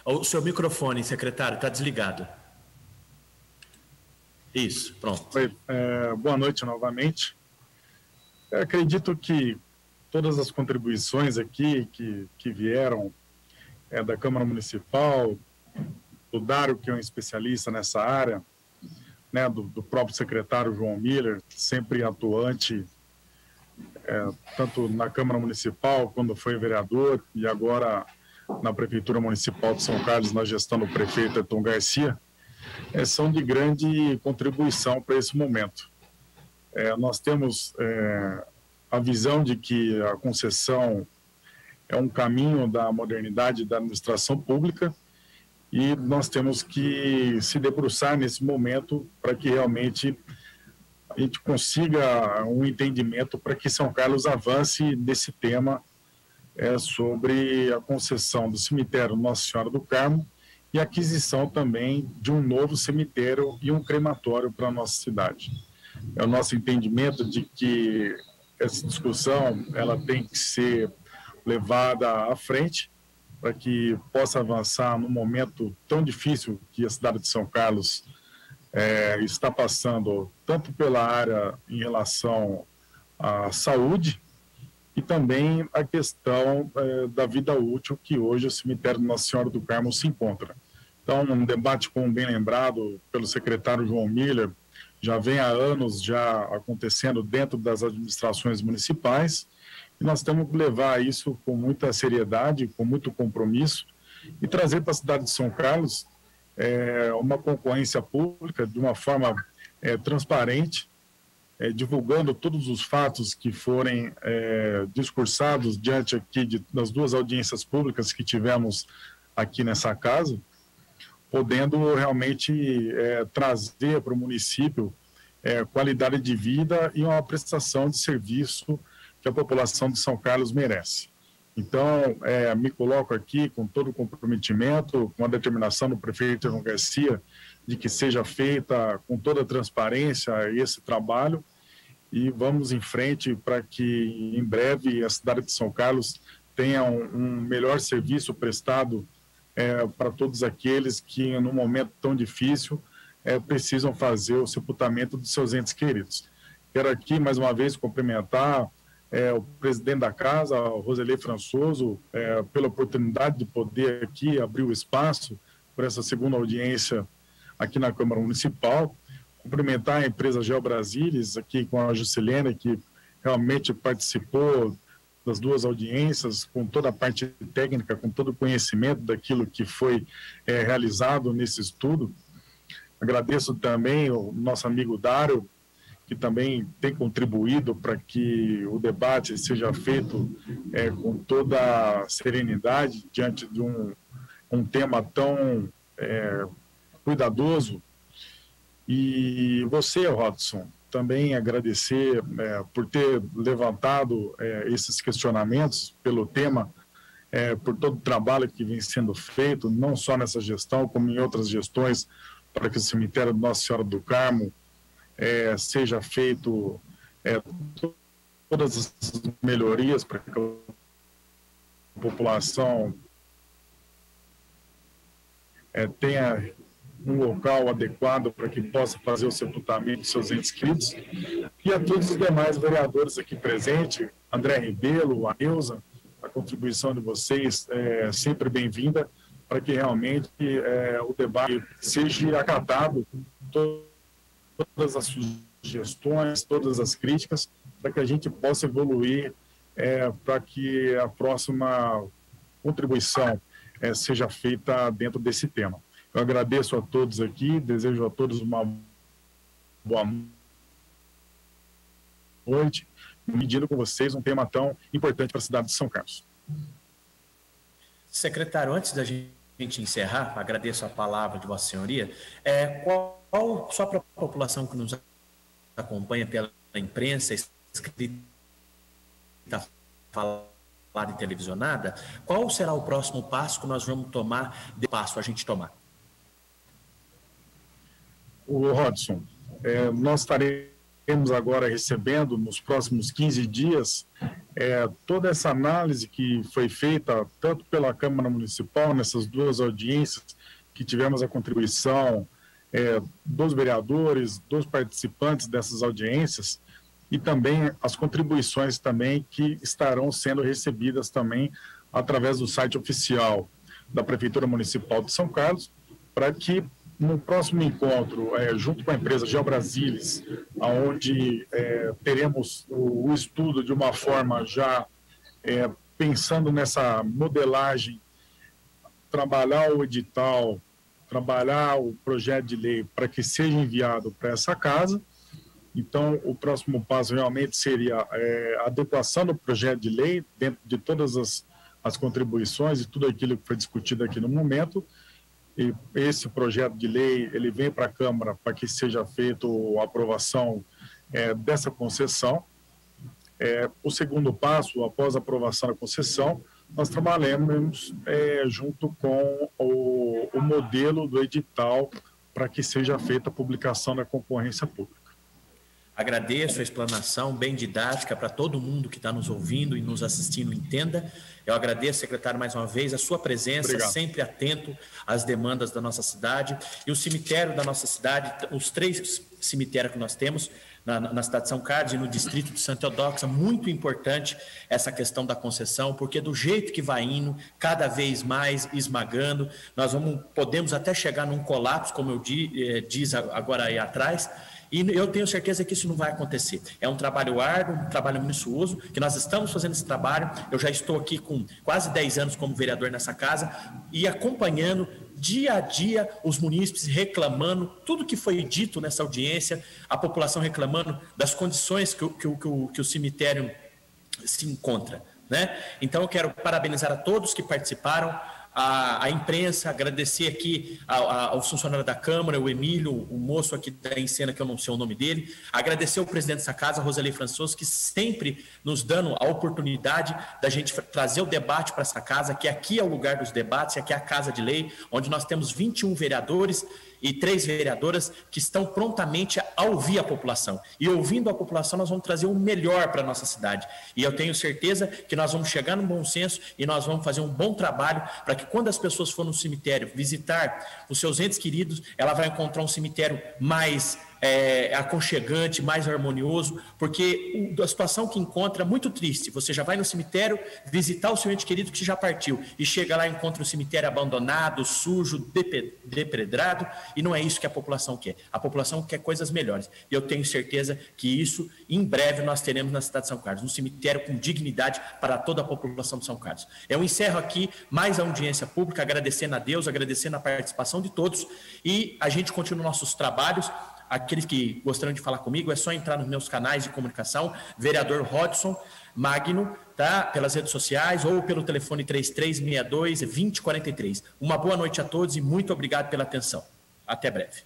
O seu microfone, secretário, está desligado. Isso, pronto. Oi, boa noite novamente. Eu acredito que todas as contribuições aqui que vieram da Câmara Municipal, do Dário, que é um especialista nessa área, né, do próprio secretário João Miller, sempre atuante, tanto na Câmara Municipal, quando foi vereador, e agora na Prefeitura Municipal de São Carlos, na gestão do prefeito Ayrton Garcia, são de grande contribuição para esse momento. Nós temos a visão de que a concessão é um caminho da modernidade da administração pública, e nós temos que se debruçar nesse momento para que realmente a gente consiga um entendimento para que São Carlos avance nesse tema sobre a concessão do cemitério Nossa Senhora do Carmo e a aquisição também de um novo cemitério e um crematório para a nossa cidade. É o nosso entendimento de que essa discussão ela tem que ser levada à frente para que possa avançar num momento tão difícil que a cidade de São Carlos está passando, tanto pela área em relação à saúde e também a questão da vida útil que hoje o cemitério Nossa Senhora do Carmo se encontra. Então, um debate, como bem lembrado pelo secretário João Miller, já vem há anos já acontecendo dentro das administrações municipais, e nós temos que levar isso com muita seriedade, com muito compromisso, e trazer para a cidade de São Carlos uma concorrência pública de uma forma transparente, divulgando todos os fatos que forem discursados diante aqui das duas audiências públicas que tivemos aqui nessa casa, podendo realmente trazer para o município qualidade de vida e uma prestação de serviço que a população de São Carlos merece. Então, me coloco aqui com todo o comprometimento, com a determinação do prefeito Ayrton Garcia, de que seja feita com toda a transparência esse trabalho, e vamos em frente para que, em breve, a cidade de São Carlos tenha um melhor serviço prestado para todos aqueles que, num momento tão difícil, precisam fazer o sepultamento dos seus entes queridos. Quero aqui, mais uma vez, cumprimentar o presidente da casa, o Roselei Françoso, pela oportunidade de poder aqui abrir o espaço para essa segunda audiência aqui na Câmara Municipal. Cumprimentar a empresa GeoBrasílis, aqui com a Juscelene, que realmente participou das duas audiências, com toda a parte técnica, com todo o conhecimento daquilo que foi realizado nesse estudo. Agradeço também o nosso amigo Dário, que também tem contribuído para que o debate seja feito com toda a serenidade diante de um tema tão cuidadoso. E você, Rodson, também agradecer por ter levantado esses questionamentos pelo tema, por todo o trabalho que vem sendo feito, não só nessa gestão, como em outras gestões, para que o cemitério de Nossa Senhora do Carmo seja feito todas as melhorias para que a população tenha um local adequado para que possa fazer o sepultamento de seus entes queridos, e a todos os demais vereadores aqui presentes, André Ribeiro, a Neuza, a contribuição de vocês é sempre bem-vinda, para que realmente o debate seja acatado, todas as sugestões, todas as críticas, para que a gente possa evoluir, para que a próxima contribuição seja feita dentro desse tema. Eu agradeço a todos aqui, desejo a todos uma boa noite, dividindo com vocês um tema tão importante para a cidade de São Carlos. Secretário, antes da gente encerrar, agradeço a palavra de Vossa Senhoria. Qual só para a população que nos acompanha pela imprensa, escrita, falada e televisionada, qual será o próximo passo que nós vamos tomar, a gente tomar? O Rodson, nós estaremos agora recebendo, nos próximos 15 dias, toda essa análise que foi feita, tanto pela Câmara Municipal, nessas duas audiências, que tivemos a contribuição dos vereadores, dos participantes dessas audiências, e também as contribuições também que estarão sendo recebidas também através do site oficial da Prefeitura Municipal de São Carlos, para que no próximo encontro, junto com a empresa Geobrasilis, onde teremos o estudo de uma forma já pensando nessa modelagem, trabalhar o edital, trabalhar o projeto de lei para que seja enviado para essa casa. Então, o próximo passo realmente seria a adequação do projeto de lei dentro de todas as contribuições e tudo aquilo que foi discutido aqui no momento. E esse projeto de lei, ele vem para a Câmara para que seja feita a aprovação dessa concessão. O segundo passo, após a aprovação da concessão, nós trabalhamos junto com o modelo do edital para que seja feita a publicação da concorrência pública. Agradeço a explanação bem didática para todo mundo que está nos ouvindo e nos assistindo entenda. Eu agradeço, secretário, mais uma vez, a sua presença, Obrigado. Sempre atento às demandas da nossa cidade. E o cemitério da nossa cidade, os 3 cemitérios que nós temos na cidade de São Carlos e no distrito de Santa Eudóxia, muito importante essa questão da concessão, porque do jeito que vai indo, cada vez mais esmagando, nós podemos até chegar num colapso, como eu diz agora aí atrás. E eu tenho certeza que isso não vai acontecer. É um trabalho árduo, um trabalho minucioso, que nós estamos fazendo esse trabalho. Eu já estou aqui com quase 10 anos como vereador nessa casa e acompanhando dia a dia os munícipes reclamando, tudo que foi dito nessa audiência, a população reclamando das condições que o cemitério se encontra, né? Então eu quero parabenizar a todos que participaram, a imprensa, agradecer aqui ao funcionário da Câmara, o Emílio, o moço aqui da Encena, que eu não sei o nome dele, agradecer ao presidente dessa casa, Roselei Françoso, que sempre nos dando a oportunidade da gente trazer o debate para essa casa, que aqui é o lugar dos debates, aqui é a Casa de Lei, onde nós temos 21 vereadores e 3 vereadoras que estão prontamente a ouvir a população. E ouvindo a população, nós vamos trazer o melhor para a nossa cidade. E eu tenho certeza que nós vamos chegar no bom senso e nós vamos fazer um bom trabalho para que quando as pessoas forem no cemitério visitar os seus entes queridos, ela vai encontrar um cemitério mais aconchegante, mais harmonioso, porque a situação que encontra é muito triste. Você já vai no cemitério visitar o seu ente querido que já partiu e chega lá e encontra o cemitério abandonado, sujo, depredrado, e não é isso que a população quer. A população quer coisas melhores. E eu tenho certeza que isso, em breve, nós teremos na cidade de São Carlos, um cemitério com dignidade para toda a população de São Carlos. Eu encerro aqui mais a audiência pública, agradecendo a Deus, agradecendo a participação de todos, e a gente continua nossos trabalhos. Aqueles que gostariam de falar comigo, é só entrar nos meus canais de comunicação, vereador Hodson Magno, tá? Pelas redes sociais ou pelo telefone 3362-2043. Uma boa noite a todos e muito obrigado pela atenção. Até breve.